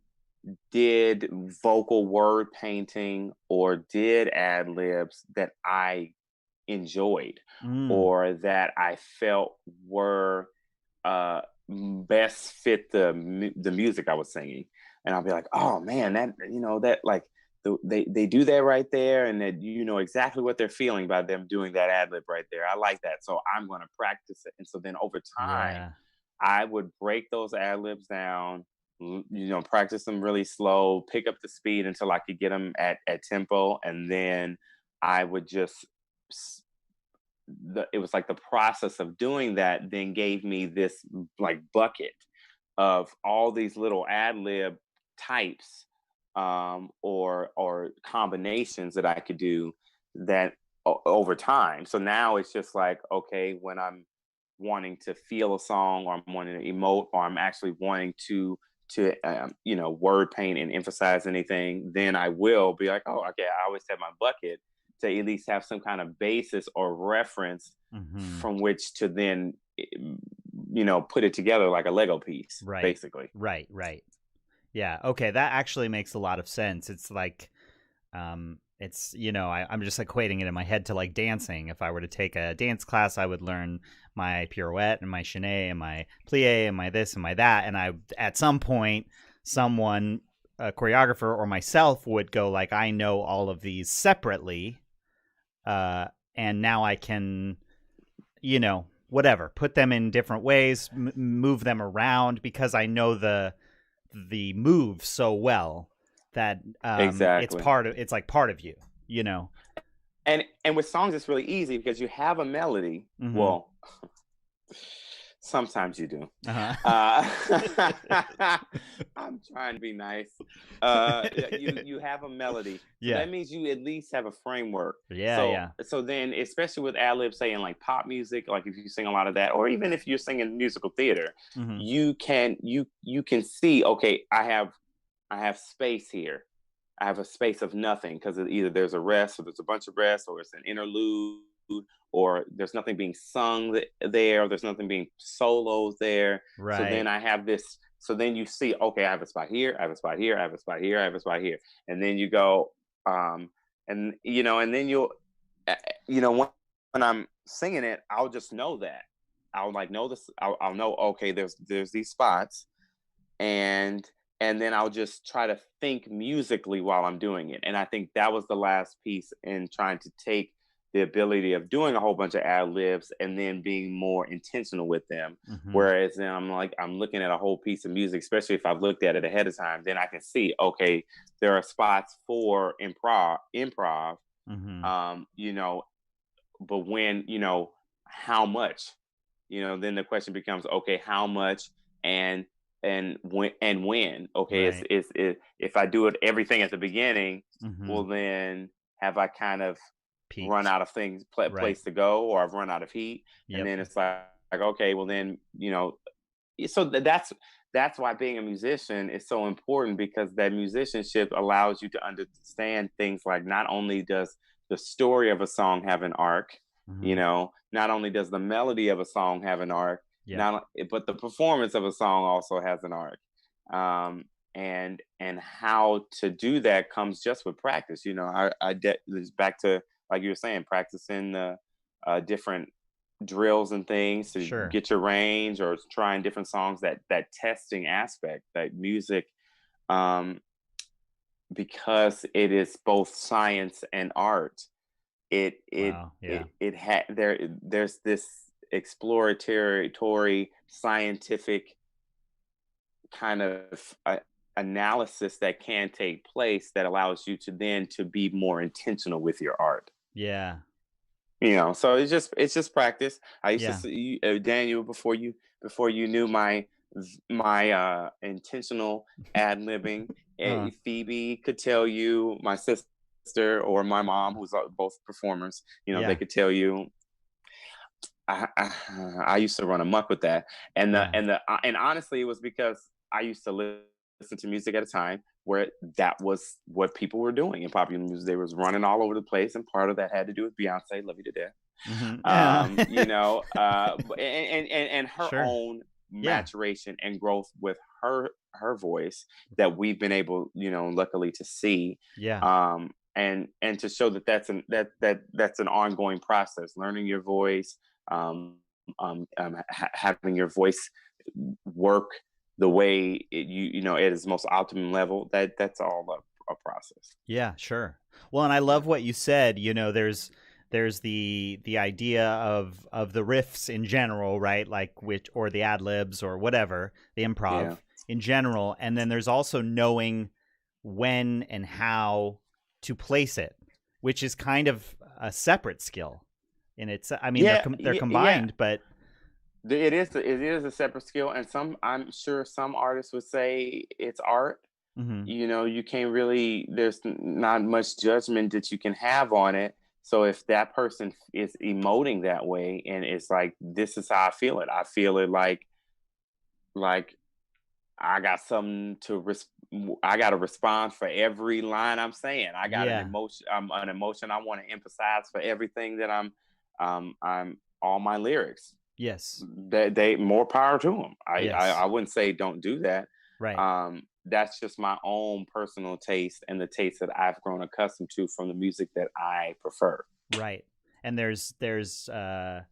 did vocal word painting or did ad-libs that I enjoyed, or that I felt were best fit the music I was singing. And I'll be like, oh man, that they do that right there, and that exactly what they're feeling by them doing that ad lib right there. I like that, so I'm going to practice it. And so then over time, I would break those ad libs down, practice them really slow, pick up the speed until I could get them at tempo, and then I would just it was like the process of doing that then gave me this bucket of all these little ad lib types, or combinations that I could do that over time. So now it's just like, okay, when I'm wanting to feel a song, or I'm wanting to emote, or I'm actually wanting to word paint and emphasize anything, then I will be like, oh, okay, I always have my bucket to at least have some kind of basis or reference Mm-hmm. from which to then put it together like a Lego piece, Right. basically. Right. Yeah. Okay. That actually makes a lot of sense. It's like, it's, I'm just equating it in my head to like dancing. If I were to take a dance class, I would learn my pirouette and my chaîné and my plie and my this and my that. And at some point, someone, a choreographer or myself, would go like, I know all of these separately. And now I can, whatever, put them in different ways, move them around, because I know the move so well that Exactly. it's like part of you. And with songs it's really easy because you have a melody. Mm-hmm. Well, sometimes you do. I'm trying to be nice. You have a melody. So Yeah. that means you at least have a framework. Yeah. So then, especially with ad libs, say in like pop music, like if you sing a lot of that, or even if you're singing musical theater, Mm-hmm. you can see, okay, I have space here. I have a space of nothing, because either there's a rest, or there's a bunch of rest, or it's an interlude, or there's nothing being sung there, or there's nothing being solos there. Right. So then I have this. So then you see, okay, I have a spot here, I have a spot here, I have a spot here, I have a spot here, and then you go, and then you'll, when I'm singing it, I'll just know that. I'll like know this. I'll know, okay, there's these spots, and then I'll just try to think musically while I'm doing it. And I think that was the last piece in trying to take the ability of doing a whole bunch of ad libs and then being more intentional with them. Mm-hmm. Whereas then I'm looking at a whole piece of music, especially if I've looked at it ahead of time, then I can see, okay, there are spots for improv, mm-hmm. But when, how much, then the question becomes, okay, how much, and when, okay, Right. is if I do it everything at the beginning, Mm-hmm. well, then have I kind of Peaked. run out of things, place to go, or I've run out of heat. Yep. And then it's like, okay, well then, so that's why being a musician is so important, because that musicianship allows you to understand things like, not only does the story of a song have an arc, Mm-hmm. Not only does the melody of a song have an arc, but the performance of a song also has an arc. And how to do that comes just with practice. It's back to, like you were saying, practicing the different drills and things to get your range, or trying different songs, that testing aspect, that music, because it is both science and art. There's this exploratory scientific kind of analysis that can take place, that allows you to then to be more intentional with your art. Yeah. So it's just practice. I used to see Daniel, before you knew my intentional ad libbing. Phoebe could tell you, my sister or my mom, who's both performers, they could tell you, I used to run amok with that. And honestly, it was because I used to listen to music at a time where that was what people were doing in popular music. They was running all over the place, and part of that had to do with Beyonce, love you to death. Mm-hmm. And her own maturation and growth with her voice, that we've been able, luckily, to see. And to show that that's an ongoing process, learning your voice, having your voice work the way at its most optimum level. That's all a process. Yeah, sure. Well, and I love what you said. There's the idea of the riffs in general, right? Like or the ad libs or whatever, the improv in general, and then there's also knowing when and how to place it, which is kind of a separate skill. And they're combined, but it is a separate skill, and I'm sure some artists would say it's art. Mm-hmm. You know, you can't really, there's not much judgment that you can have on it. So if that person is emoting that way and it's like, this is how I feel it like I got something I got to respond for every line I'm saying. I got Yeah. an emotion I want to emphasize for everything that I'm all my lyrics. Yes. That they more power to them. Yes. I wouldn't say don't do that. Right. That's just my own personal taste and the taste that I've grown accustomed to from the music that I prefer. Right. And there's a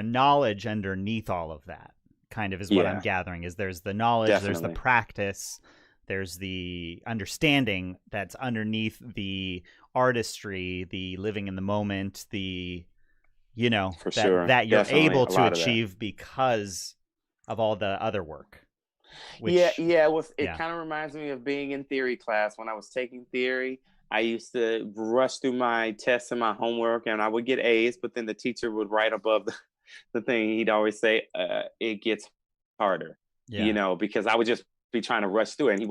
knowledge underneath all of that, kind of, is what I'm Yeah, gathering. Is there's the knowledge, there's the definitely, practice, there's the understanding that's underneath the artistry, the living in the moment, the for that sure, you're definitely able a to lot of that. achieve because of all the other work, Yeah, which yeah. It yeah. kind of reminds me of being in theory class when I was taking theory. I used to rush through my tests and my homework, and I would get A's. But then the teacher would write above the thing. He'd always say, "It gets harder," Yeah. because I would just be trying to rush through it. And he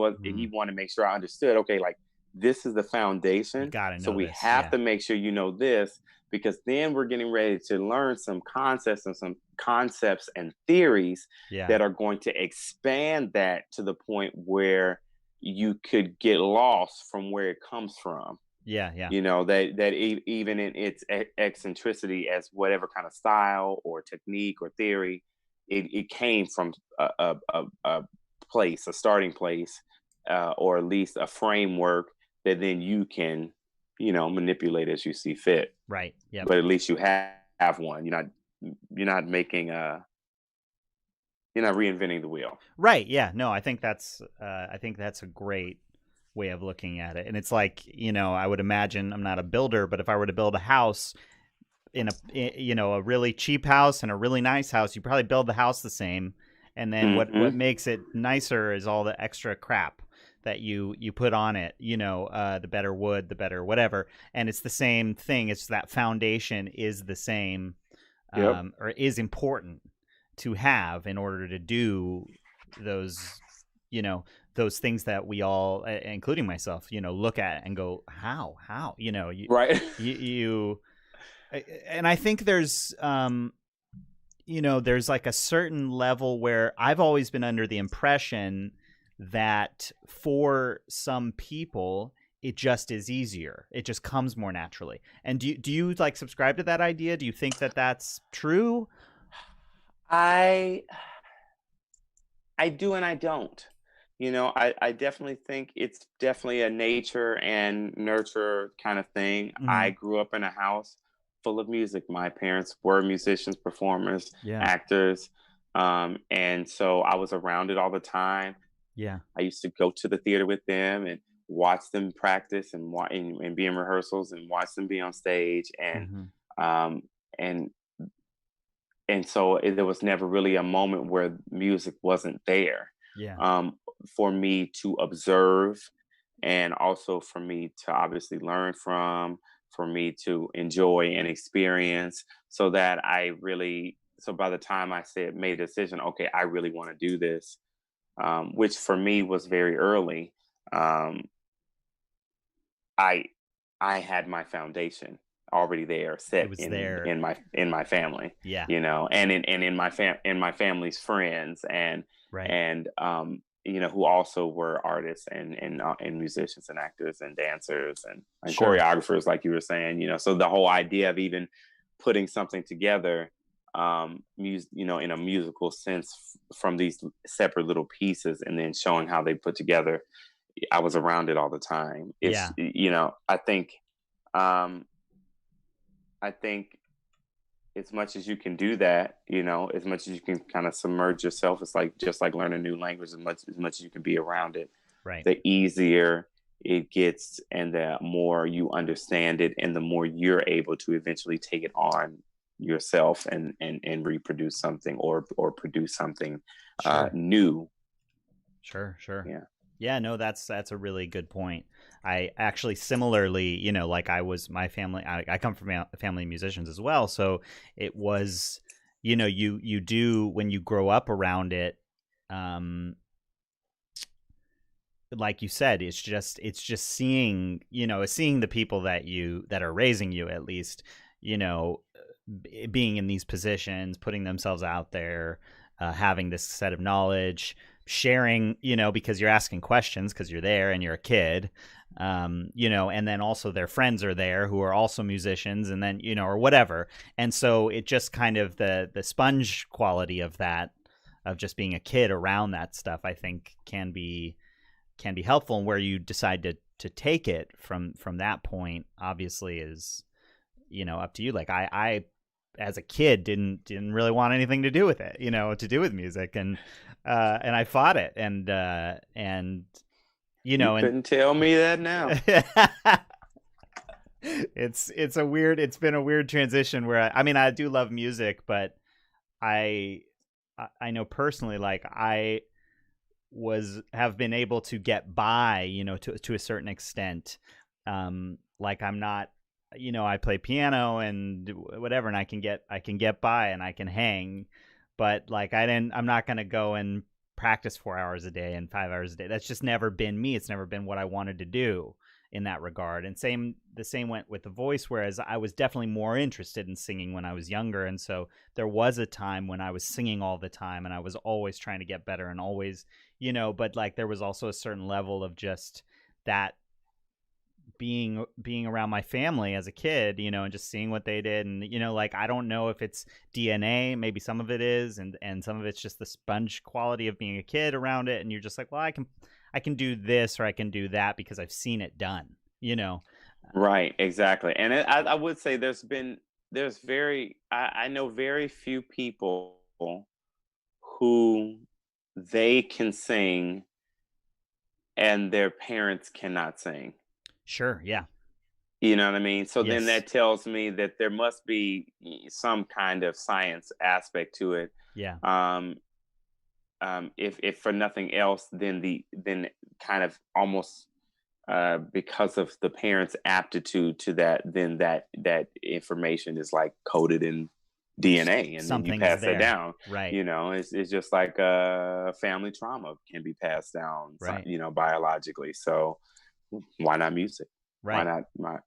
Mm. wanted to make sure I understood. Okay, like this is the You foundation, got to so know we this. have Yeah. to make sure you know this because then we're getting ready to learn some concepts and theories Yeah. that are going to expand that to the point where you could get lost from where it comes from. Yeah. Yeah. Even in its eccentricity as whatever kind of style or technique or theory, it came from a place, a starting place, or at least a framework that then you can, manipulate as you see fit. Right. Yep. But at least you have one. You're not making you're not reinventing the wheel. Right. Yeah. No, I think that's a great way of looking at it. And it's like, I would imagine, I'm not a builder, but if I were to build a house a really cheap house and a really nice house, you probably build the house the same. And then what Mm-hmm. makes it nicer is all the extra crap that you put on it, the better wood, the better whatever. And it's the same thing. It's that foundation is the same, Yep. or is important to have in order to do those, those things that we all, including myself, look at and go, how, Right. you and I think there's there's like a certain level where I've always been under the impression that for some people it just is easier. It just comes more naturally. And do you like subscribe to that idea? Do you think that that's true? I I do and I don't. I definitely think it's definitely a nature and nurture kind of thing. I Mhm. grew up in a house full of music. My parents were musicians, performers, Yeah. actors. And so I was around it all the time. Yeah. I used to go to the theater with them and watch them practice and be in rehearsals and watch them be on stage Mhm. um, and so there was never really a moment where music wasn't there Yeah. um, for me to observe and also for me to obviously learn from, for me to enjoy and experience, so that so by the time I said made a decision, okay, I really want to do this, which for me was very early. um, I I had my foundation already there It set was in there. in my family, Yeah. and in my family's friends Right. who also were artists and musicians and actors and dancers and Sure. choreographers, like you were saying, so the whole idea of even putting something together, in a musical sense, from these separate little pieces and then showing how they put together. I was around it all the time. Yeah. Um, I think as much as you can do that, as much as you can kind of submerge yourself, it's like just like learning a new language. As much as you can be around it, Right. the easier it gets, and the more you understand it, and the more you're able to eventually take it on yourself and reproduce something or produce something Sure. new. Sure. Sure. Yeah. Yeah, no, that's a really good point. I actually similarly, like I come from a family of musicians as well, so it was you do when you grow up around it. Like you said, it's just seeing, seeing the people that are raising you, at least, being in these positions, putting themselves out there, having this set of knowledge, sharing, because you're asking questions because you're there and you're a kid, and then also their friends are there who are also musicians, and then, or whatever. And so it just kind of the sponge quality of that, of just being a kid around that stuff, I think can be helpful. And where you decide to take it from that point, obviously, is, up to you. Like I as a kid didn't really want anything to do with it, to do with music, and I fought it, and you couldn't tell me that now. It's been a weird transition where I do love music, but I know personally, like I have been able to get by, to a certain extent. Like I'm not, I play piano and whatever, and I can get by and I can hang, but like I'm not going to go and practice 4 hours a day and 5 hours a day. That's just never been me. It's never been what I wanted to do in that regard. And the same went with the voice, whereas I was definitely more interested in singing when I was younger. And so there was a time when I was singing all the time and I was always trying to get better and always, but like there was also a certain level of just that being around my family as a kid, and just seeing what they did. And, like, I don't know if it's DNA, maybe some of it is, and some of it's just the sponge quality of being a kid around it. And you're just like, well, I can do this or I can do that because I've seen it done, Right. Exactly. And I would say I know very few people who they can sing and their parents cannot sing. Sure. Yeah. You know what I mean? So Yes. Then that tells me that there must be some kind of science aspect to it. Yeah. If for nothing else, then kind of almost because of the parents' aptitude to that, then that information is like coded in DNA, and then you pass that down. Right. It's just like family trauma can be passed down, right. Biologically. So why not music? Right. Why not,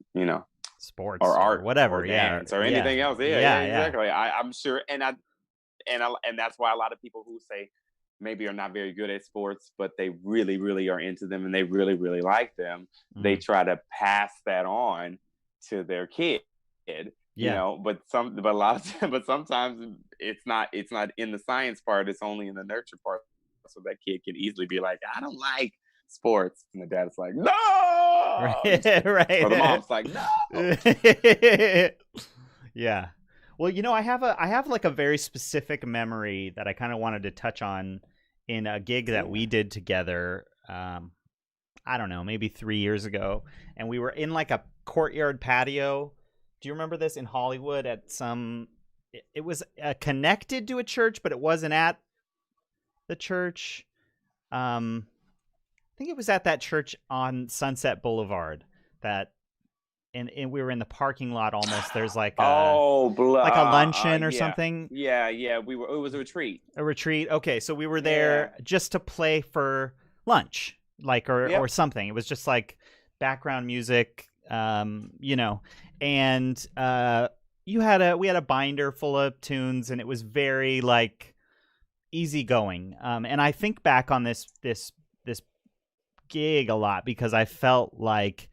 sports or art, whatever, or dance, or anything else? Yeah, exactly. I'm sure, and that's why a lot of people who say maybe are not very good at sports, but they really, really are into them and they really, really like them. Mm-hmm. They try to pass that on to their kid. But sometimes it's not in the science part. It's only in the nurture part. So that kid can easily be like, I don't like sports, and the dad's like, no. Right. Or the mom's like, no. Yeah. Well, I have like a very specific memory that I kind of wanted to touch on in a gig that we did together. I don't know, maybe 3 years ago, and we were in like a courtyard patio. Do you remember this, in Hollywood at some? It was connected to a church, but it wasn't at the church. I think it was at that church on Sunset Boulevard and we were in the parking lot almost. There's like a luncheon or something. Yeah. It was a retreat. A retreat. Okay, so we were there just to play for lunch, like or something. It was just like background music, and we had a binder full of tunes, and it was very like easygoing. And I think back on this gig a lot because I felt like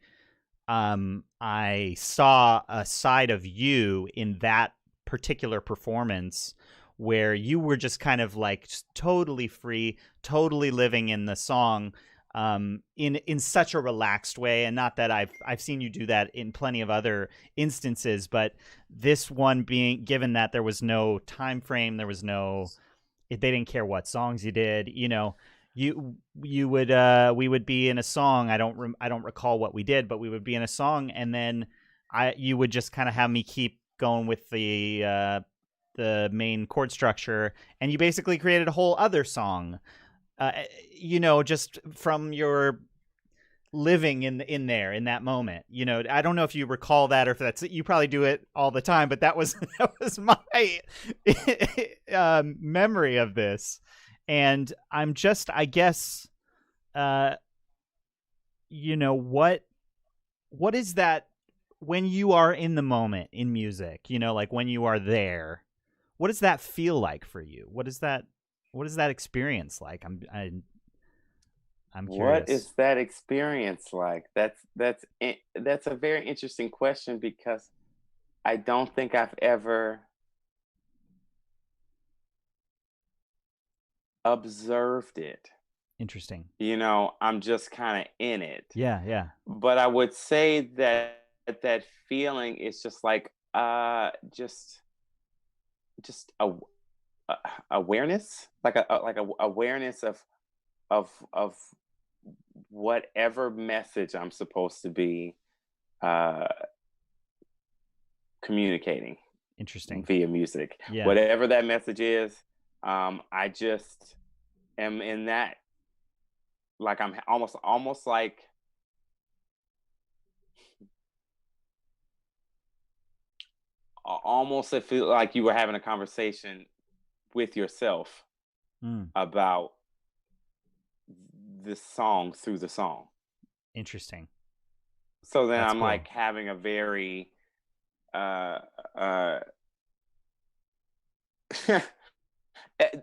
I saw a side of you in that particular performance where you were just kind of like totally free, totally living in the song, in such a relaxed way. And not that I've seen you do that in plenty of other instances, but this one being, given that there was no time frame, they didn't care what songs you did, we would be in a song. I don't recall what we did, but we would be in a song, and then you would just kind of have me keep going with the main chord structure, and you basically created a whole other song, just from your living in there in that moment. You know, I don't know if you recall that or if that's, you probably do it all the time, but that was my memory of this. And I'm just, I guess, you know, what is that when you are in the moment in music, you know, like when you are there, what does that feel like for you? What is that experience like? I'm curious. What is that experience like? That's a very interesting question, because I don't think I've ever observed it. Interesting. You know, I'm just kind of in it. Yeah, yeah. But I would say that that feeling is just like just a awareness, like a awareness of whatever message I'm supposed to be uh communicating Interesting. via music. Yeah. Whatever that message is, I just am in that. Like I'm almost like almost it feel like you were having a conversation with yourself Mm, about the song through the song. interesting. So then That's I'm cool. like having a very uh uh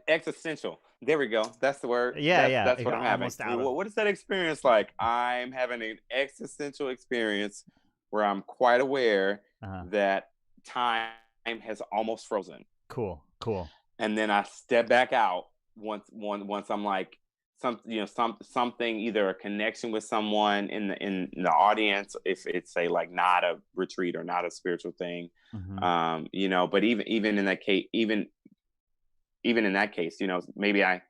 existential. There we go. That's the word. Yeah, yeah. That's what I'm having. Almost out of. What is that experience like? I'm having an existential experience where I'm quite aware that time has almost frozen. Cool, cool. And then I step back out once I'm like something, either a connection with someone in the audience, if it's a like not a retreat or not a spiritual thing, you know. But even in that case, even in that case, you know, maybe I'm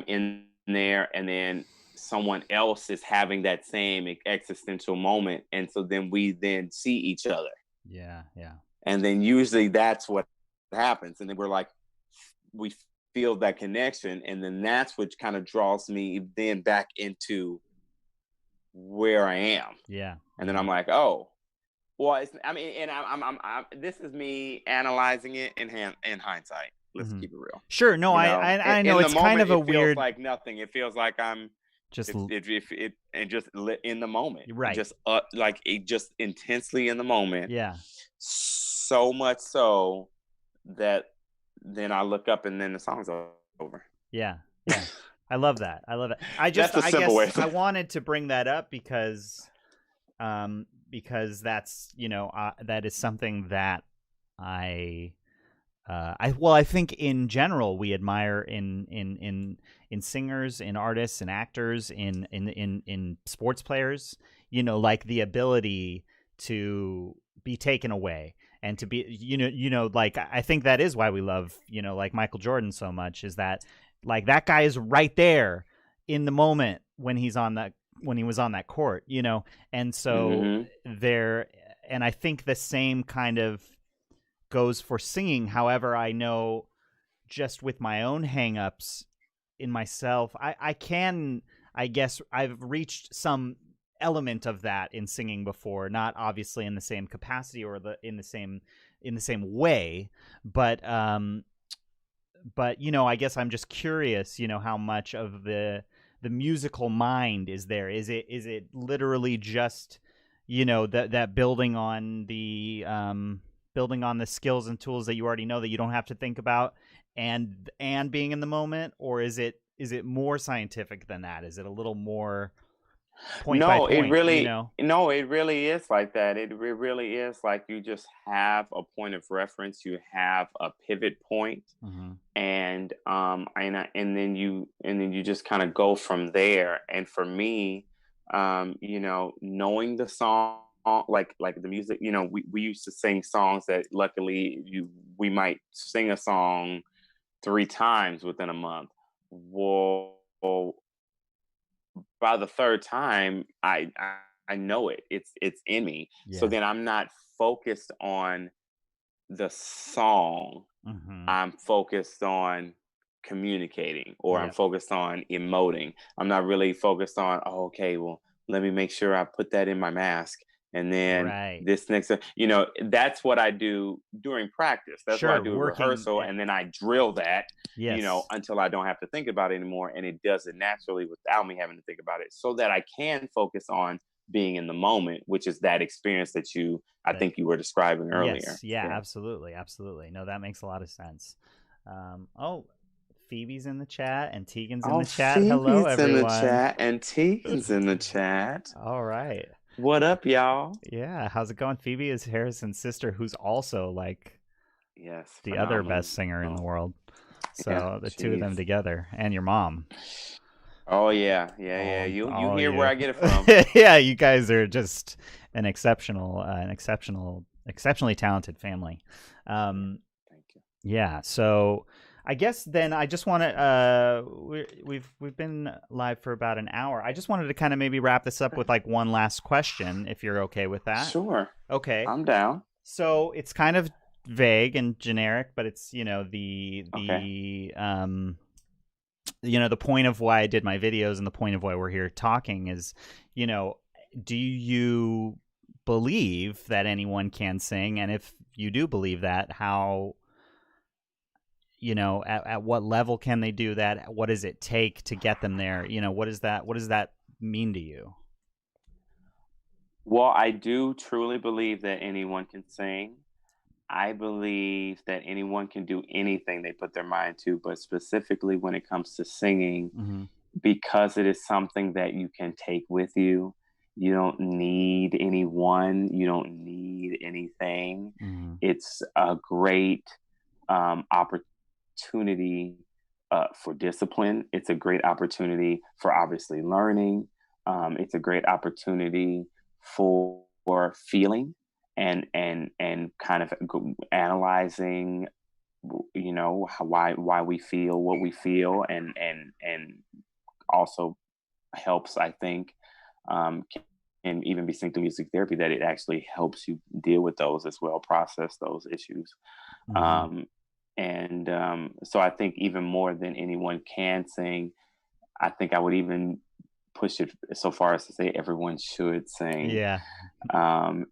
in there, and then someone else is having that same existential moment, and so then we then see each other, Yeah, yeah. and then usually that's what happens, and then we're like, we feel that connection, and then that's what kind of draws me then back into where I am. Yeah. And then I'm like, oh, well, I mean, and this is me analyzing it in hindsight. Let's keep it real. Sure. No, You know, I know in the it's kind moment, of a it feels weird. like nothing. It feels like I'm Just it and just in the moment, right. just like it just intensely in the moment. Yeah. So much so that then I look up and then the song's over. Yeah. Yeah. I love that. I love it. I That's a simple way. I wanted to bring that up because that's, you know, that is something that I think in general we admire in singers, in artists, in actors, in sports players, you know, like the ability to be taken away and to be, you know, like I think that is why we love, you know, like Michael Jordan so much, is that like that guy is right there in the moment when he was on that court, you know. And so there, and I think the same kind of goes for singing. However, I know just with my own hangups in myself, I guess I've reached some element of that in singing before, not obviously in the same capacity or in the same way, but you know, I guess I'm just curious, you know, how much of the musical mind is there? Is it literally just, you know, that building on the skills and tools that you already know that you don't have to think about, and being in the moment? Or is it more scientific than that? Is it a little more point by point? It really, you know? no, it really is like that. It really is like you just have a point of reference, you have a pivot point, and then you just kind of go from there. And for me, you know, knowing the song, like the music, you know, we used to sing songs that luckily we might sing a song 3 times within a month. Well, by the third time, I know it. It's in me. Yeah. So then I'm not focused on the song. I'm focused on communicating, or I'm focused on emoting. I'm not really focused on, oh, okay, well, let me make sure I put that in my mask. And then Right. this next, that's what I do during practice. That's what I Sure. do at Working. rehearsal. And then I drill that, Yes. until I don't have to think about it anymore. And it does it naturally without me having to think about it, so that I can focus on being in the moment, which is that experience that I That think you were describing earlier. Yes, yeah, Yeah. absolutely, absolutely. No, that makes a lot of sense. Oh, Phoebe's in the chat and Tegan's in Oh, the chat. Hello, Phoebe's in the everyone. chat and Tegan's in the chat. All right. What up, y'all? Yeah, how's it going? Phoebe is Harrison's sister, who's also like Yes, the other phenomenal. best singer in the world. Yeah, So the two of them jeez. together, and your mom. Oh yeah. You All hear where you. I get it from. Yeah, you guys are just exceptionally talented family. Yeah, Um, thank you. Yeah, so I guess then I just want to we've been live for about an hour. I just wanted to kind of maybe wrap this up with like one last question, if you're okay with that. Sure, Okay. I'm down. So it's kind of vague and generic, but it's, Okay. the point of why I did my videos and the point of why we're here talking is, do you believe that anyone can sing? And if you do believe that, how, at what level can they do that? What does it take to get them there? What does that mean to you? Well, I do truly believe that anyone can sing. I believe that anyone can do anything they put their mind to, but specifically when it comes to singing, Mm-hmm. because it is something that you can take with you. You don't need anyone, you don't need anything. Mm-hmm. It's a great opportunity for discipline. It's a great opportunity for obviously learning. It's a great opportunity for feeling and kind of analyzing, why we feel what we feel, and also helps, I think, can even be seen through music therapy, that it actually helps you deal with those as well, process those issues. Mm-hmm. So I think even more than anyone can sing, I think I would even push it so far as to say everyone should sing. Yeah. And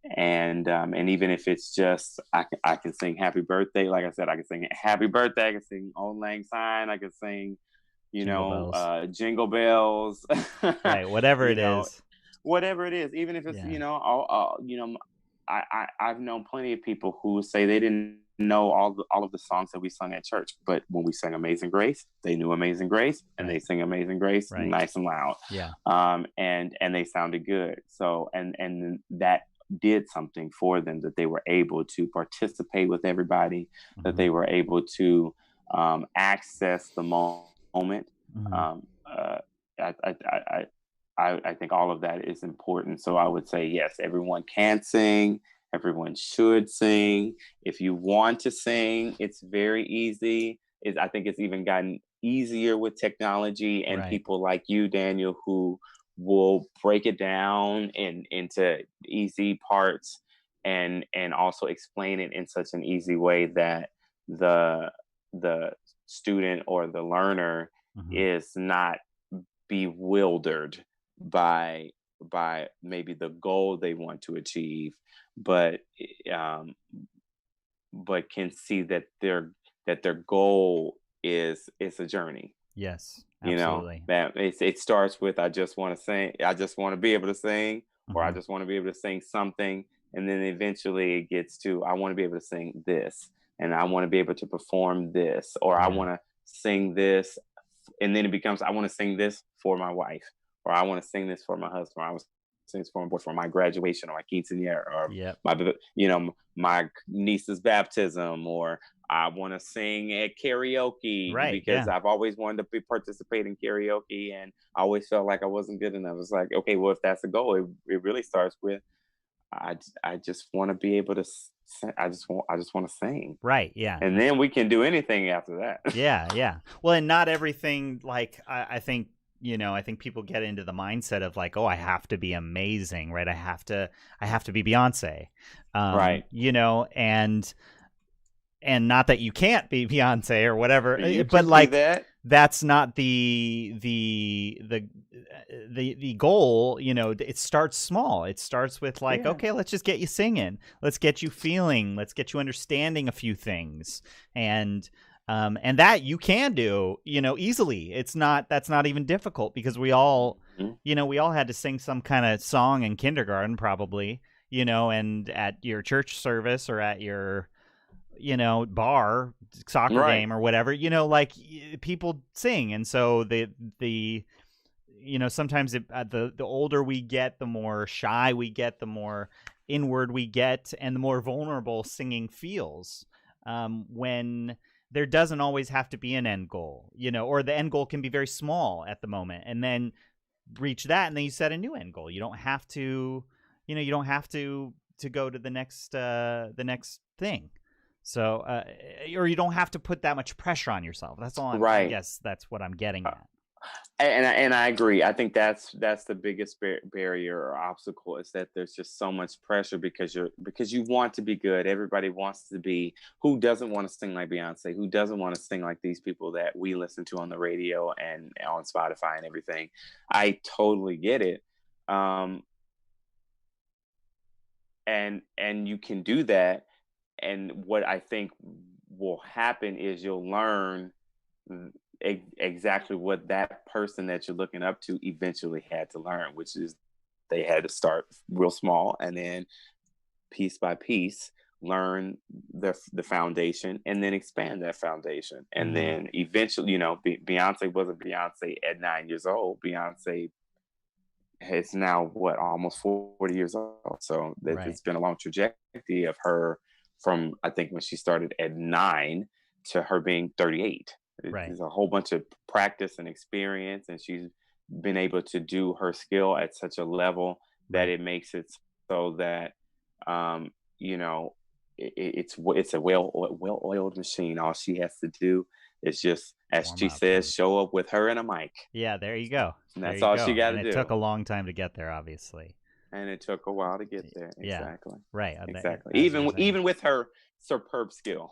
even if it's just, I can sing happy birthday. Like I said, I can sing happy birthday. I can sing Old Lang Syne. I can sing, Jingle bells. Jingle bells. Right. Whatever you it know, is. whatever it is, even if it's, Yeah. I've known plenty of people who say they didn't know all of the songs that we sung at church, but when we sang Amazing Grace, they knew Amazing Grace, and Right. they sing Amazing Grace Right. nice and loud. Yeah. And they sounded good. So and that did something for them, that they were able to participate with everybody, Mm-hmm. that they were able to access the moment. Mm-hmm. I think all of that is important. So I would say, yes, everyone can sing. Everyone should sing. If you want to sing, it's very easy. I think it's even gotten easier with technology and Right. people like you, Daniel, who will break it down into easy parts, and also explain it in such an easy way that the student or the learner Mm-hmm. is not bewildered by maybe the goal they want to achieve, but um, but can see that their goal is a journey. Yes. You know, Absolutely. that it starts with, I just want to sing, I just want to be able to sing, or I Mm-hmm. just want to be able to sing something, and then eventually it gets to, I want to be able to sing this, and I want to be able to perform this, or I Yeah. want to sing this, and then it becomes, I want to sing this for my wife, or I want to sing this for my husband, or I want to sing this for my boy, for my graduation, or my quinceanera, or Yep. my niece's baptism, or I want to sing at karaoke, Right. because Yeah. I've always wanted to participate in karaoke, and I always felt like I wasn't good enough. It's like, okay, well, if that's the goal, it really starts with, I just want to be able to I just want to sing. Right. Yeah. And then we can do anything after that. Yeah. Yeah. Well, and not everything, like, I think, I think people get into the mindset of like, oh, I have to be amazing, right? I have to be Beyonce, Right. and and not that you can't be Beyonce or whatever, You but can like do that. that's not the goal. You know, it starts small. It starts with like, Yeah. okay, let's just get you singing, let's get you feeling, let's get you understanding a few things, and that you can do, you know, easily. That's not even difficult, because we all, Mhm. you know, we all had to sing some kind of song in kindergarten probably, you know, and at your church service or at your, you know, bar, soccer Right. game or whatever, you know, like people sing. And so the you know, sometimes the older we get, the more shy we get, the more inward we get, and the more vulnerable singing feels, when there doesn't always have to be an end goal, you know, or the end goal can be very small at the moment, and then reach that, and then you set a new end goal. You don't have to, you know, you don't have to go to the next thing. So, or you don't have to put that much pressure on yourself. That's all. I Right. guess that's what I'm getting at. And I agree. I think that's the biggest barrier or obstacle, is that there's just so much pressure because you want to be good. Everybody wants to be. Who doesn't want to sing like Beyonce? Who doesn't want to sing like these people that we listen to on the radio and on Spotify and everything? I totally get it. And you can do that. And what I think will happen is you'll learn exactly what that person that you're looking up to eventually had to learn, which is they had to start real small and then piece by piece learn the foundation and then expand that foundation. And then eventually, you know, Beyonce wasn't Beyonce at 9 years old. Beyonce is now what, almost 40 years old. So Right. it's been a long trajectory of her from, I think, when she started at 9 to her being 38. Right. There's a whole bunch of practice and experience, and she's been able to do her skill at such a level that it makes it so that, you know, it's a well-oiled machine. All she has to do is just, as Warm she up. says, show up with her and a mic. Yeah, there you go. And There that's you all go. she got to And do. it took a long time to get there, obviously. And it took a while to get there. Yeah. Exactly. Right. Exactly. As you're saying. Even with her superb skill,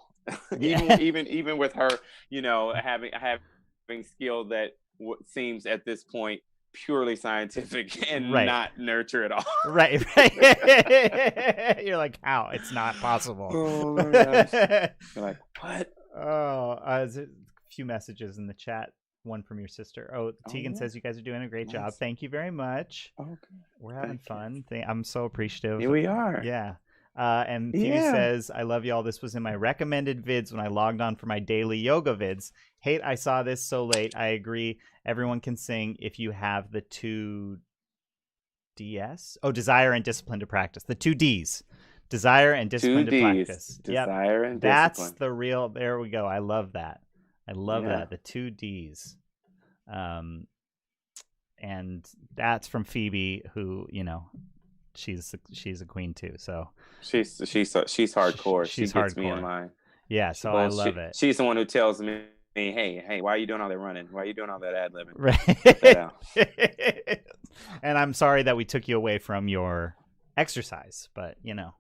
Yeah. even with her, you know, having skill that seems at this point purely scientific and Right. not nurture at all. Right. Right. You're like, how? It's not possible. Oh my gosh. You're like, what? Oh, there's a few messages in the chat. One from your sister. Oh, Tegan yeah. says you guys are doing a great Nice. job. Thank you very much. Okay. We're having fun. I'm so appreciative. Here we are. Yeah. And Phoebe says, I love y'all. This was in my recommended vids when I logged on for my daily yoga vids. Hate I saw this so late. I agree. Everyone can sing if you have the 2 DS. Oh, desire and discipline to practice. The 2 Ds. Desire and discipline to practice. Desire and That's discipline. the real. There we go. I love that. I love that. The 2 Ds. And that's from Phoebe, who, you know, she's a queen too. So she's hardcore. She's she gets hardcore. me in line. Yeah, so I love it. She's the one who tells me, hey, why are you doing all that running? Why are you doing all that ad-libbing? Right. And I'm sorry that we took you away from your exercise, but you know.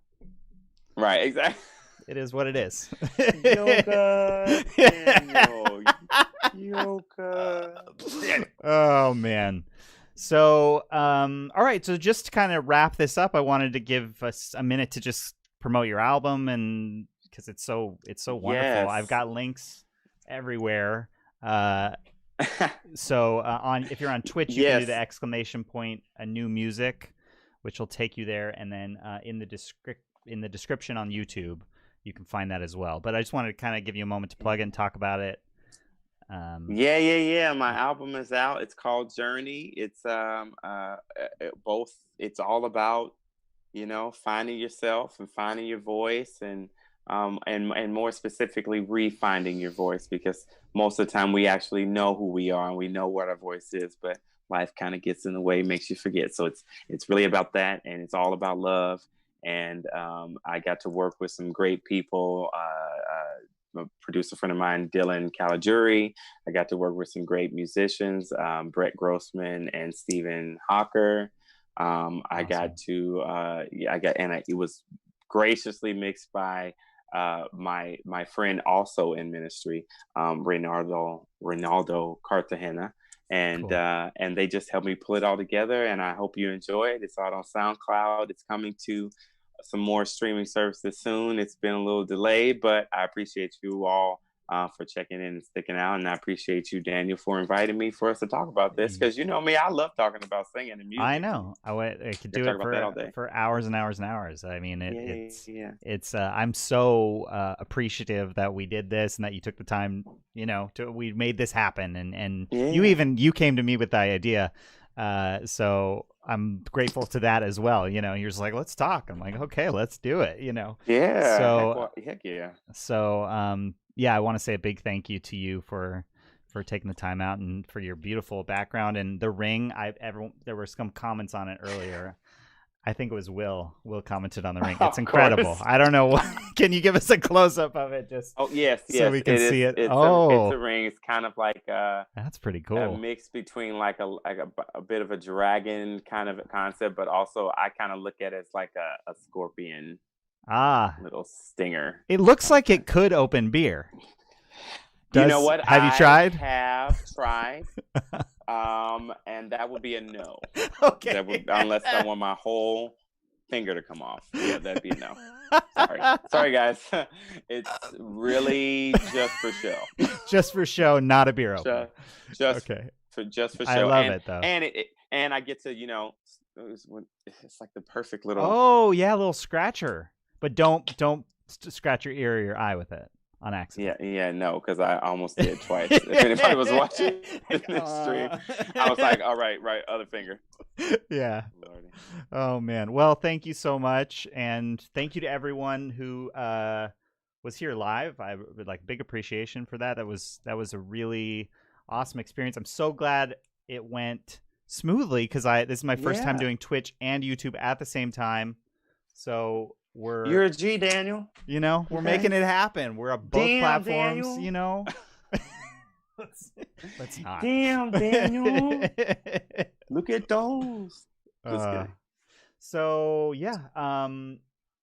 Right, exactly. It is what it is. Yoga, Daniel. Yoga. Oh man. So, all right. So just to kind of wrap this up, I wanted to give us a minute to just promote your album, and because it's so wonderful. Yes. I've got links everywhere. So if you're on Twitch, you can do the ! A new music, which will take you there, and then in the description on YouTube, you can find that as well. But I just wanted to kind of give you a moment to plug it and talk about it. Yeah. My album is out. It's called Journey. It's both. It's all about, you know, finding yourself and finding your voice, and more specifically, refinding your voice, because most of the time we actually know who we are and we know what our voice is, but life kind of gets in the way, makes you forget. So it's really about that, and it's all about love. And I got to work with some great people. A producer friend of mine, Dylan Caligiuri. I got to work with some great musicians, Brett Grossman and Stephen Hawker. Awesome. It was graciously mixed by my friend also in ministry, Ronaldo Cartagena, and Cool. and they just helped me pull it all together. And I hope you enjoy it. It's out on SoundCloud. It's coming to some more streaming services soon. It's been a little delayed, but I appreciate you all for checking in and sticking out. And I appreciate you, Daniel, for inviting me for us to talk about this. Because you know me, I love talking about singing and music. I know. I could do it for hours and hours and hours. I mean, it's. I'm so appreciative that we did this and that you took the time. You know, we made this happen, and you came to me with the idea. So I'm grateful to that as well. You know, you're just like, let's talk. I'm like, okay, let's do it. You know. Yeah. So heck yeah. So yeah, I want to say a big thank you to you for taking the time out and for your beautiful background and the ring. There were some comments on it earlier. I think it was Will. Will commented on the ring. It's incredible. I don't know what. Can you give us a close up of it? Just yes, so we can see it. It's a ring. It's kind of like that's pretty cool. A mix between like a bit of a dragon kind of a concept, but also I kind of look at it as like a scorpion. Little stinger. It looks like it could open beer. You know what? Have you tried? I have tried. And that would be a no. Okay. Unless I want my whole finger to come off. Yeah, that'd be a no. Sorry, guys. It's really just for show. Just for show, not a beer opener. Just for show. I love it though. And I get to, you know, it's like the perfect little. Oh yeah, a little scratcher. But don't scratch your ear or your eye with it on accident. Yeah, no, because I almost did twice. If anybody was watching this stream, I was like, all right, other finger. Yeah. Lordy. Oh man. Well, thank you so much, and thank you to everyone who was here live. I would like big appreciation for that. That was a really awesome experience. I'm so glad it went smoothly because this is my first time doing Twitch and YouTube at the same time. So you're a G, Daniel. You know, we're making it happen. We're on both platforms, Daniel. You know. Let's not. Damn, Daniel. Look at those. So yeah,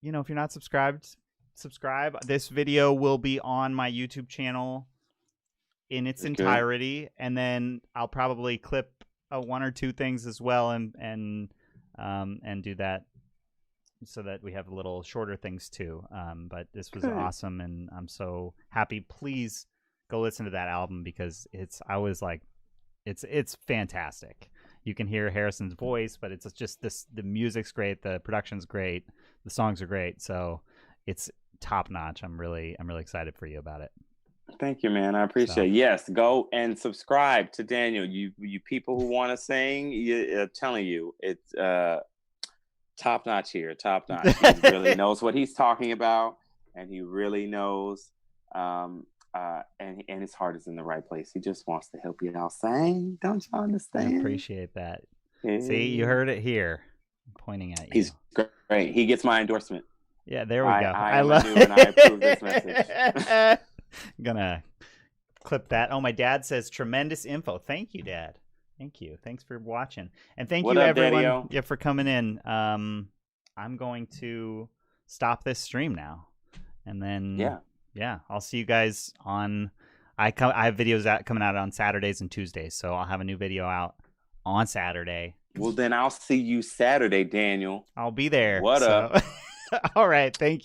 you know, if you're not subscribed, subscribe. This video will be on my YouTube channel in its entirety, and then I'll probably clip one or two things as well, and do that, so that we have little shorter things too. But this was awesome, and I'm so happy. Please go listen to that album because it's fantastic. You can hear Harrison's voice, but it's just the music's great, the production's great, the songs are great, so it's top notch. I'm really excited for you about it. Thank you, man. I appreciate it. Yes, go and subscribe to Daniel. You people who want to sing, I'm telling you, it's top notch here. Top notch. He really knows what he's talking about, and he really knows. And his heart is in the right place. He just wants to help you out sing. Don't you understand? I appreciate that. Yeah. See, you heard it here. I'm pointing at you. He's great. He gets my endorsement. Yeah, there we go. I love it. And I approve this message. I'm gonna clip that. Oh, my dad says tremendous info. Thank you, Dad. Thank you. Thanks for watching. And thank you, everyone, for coming in. I'm going to stop this stream now. And then yeah, I'll see you guys on. I have videos coming out on Saturdays and Tuesdays, so I'll have a new video out on Saturday. Well, then I'll see you Saturday, Daniel. I'll be there. What up? All right, thank you.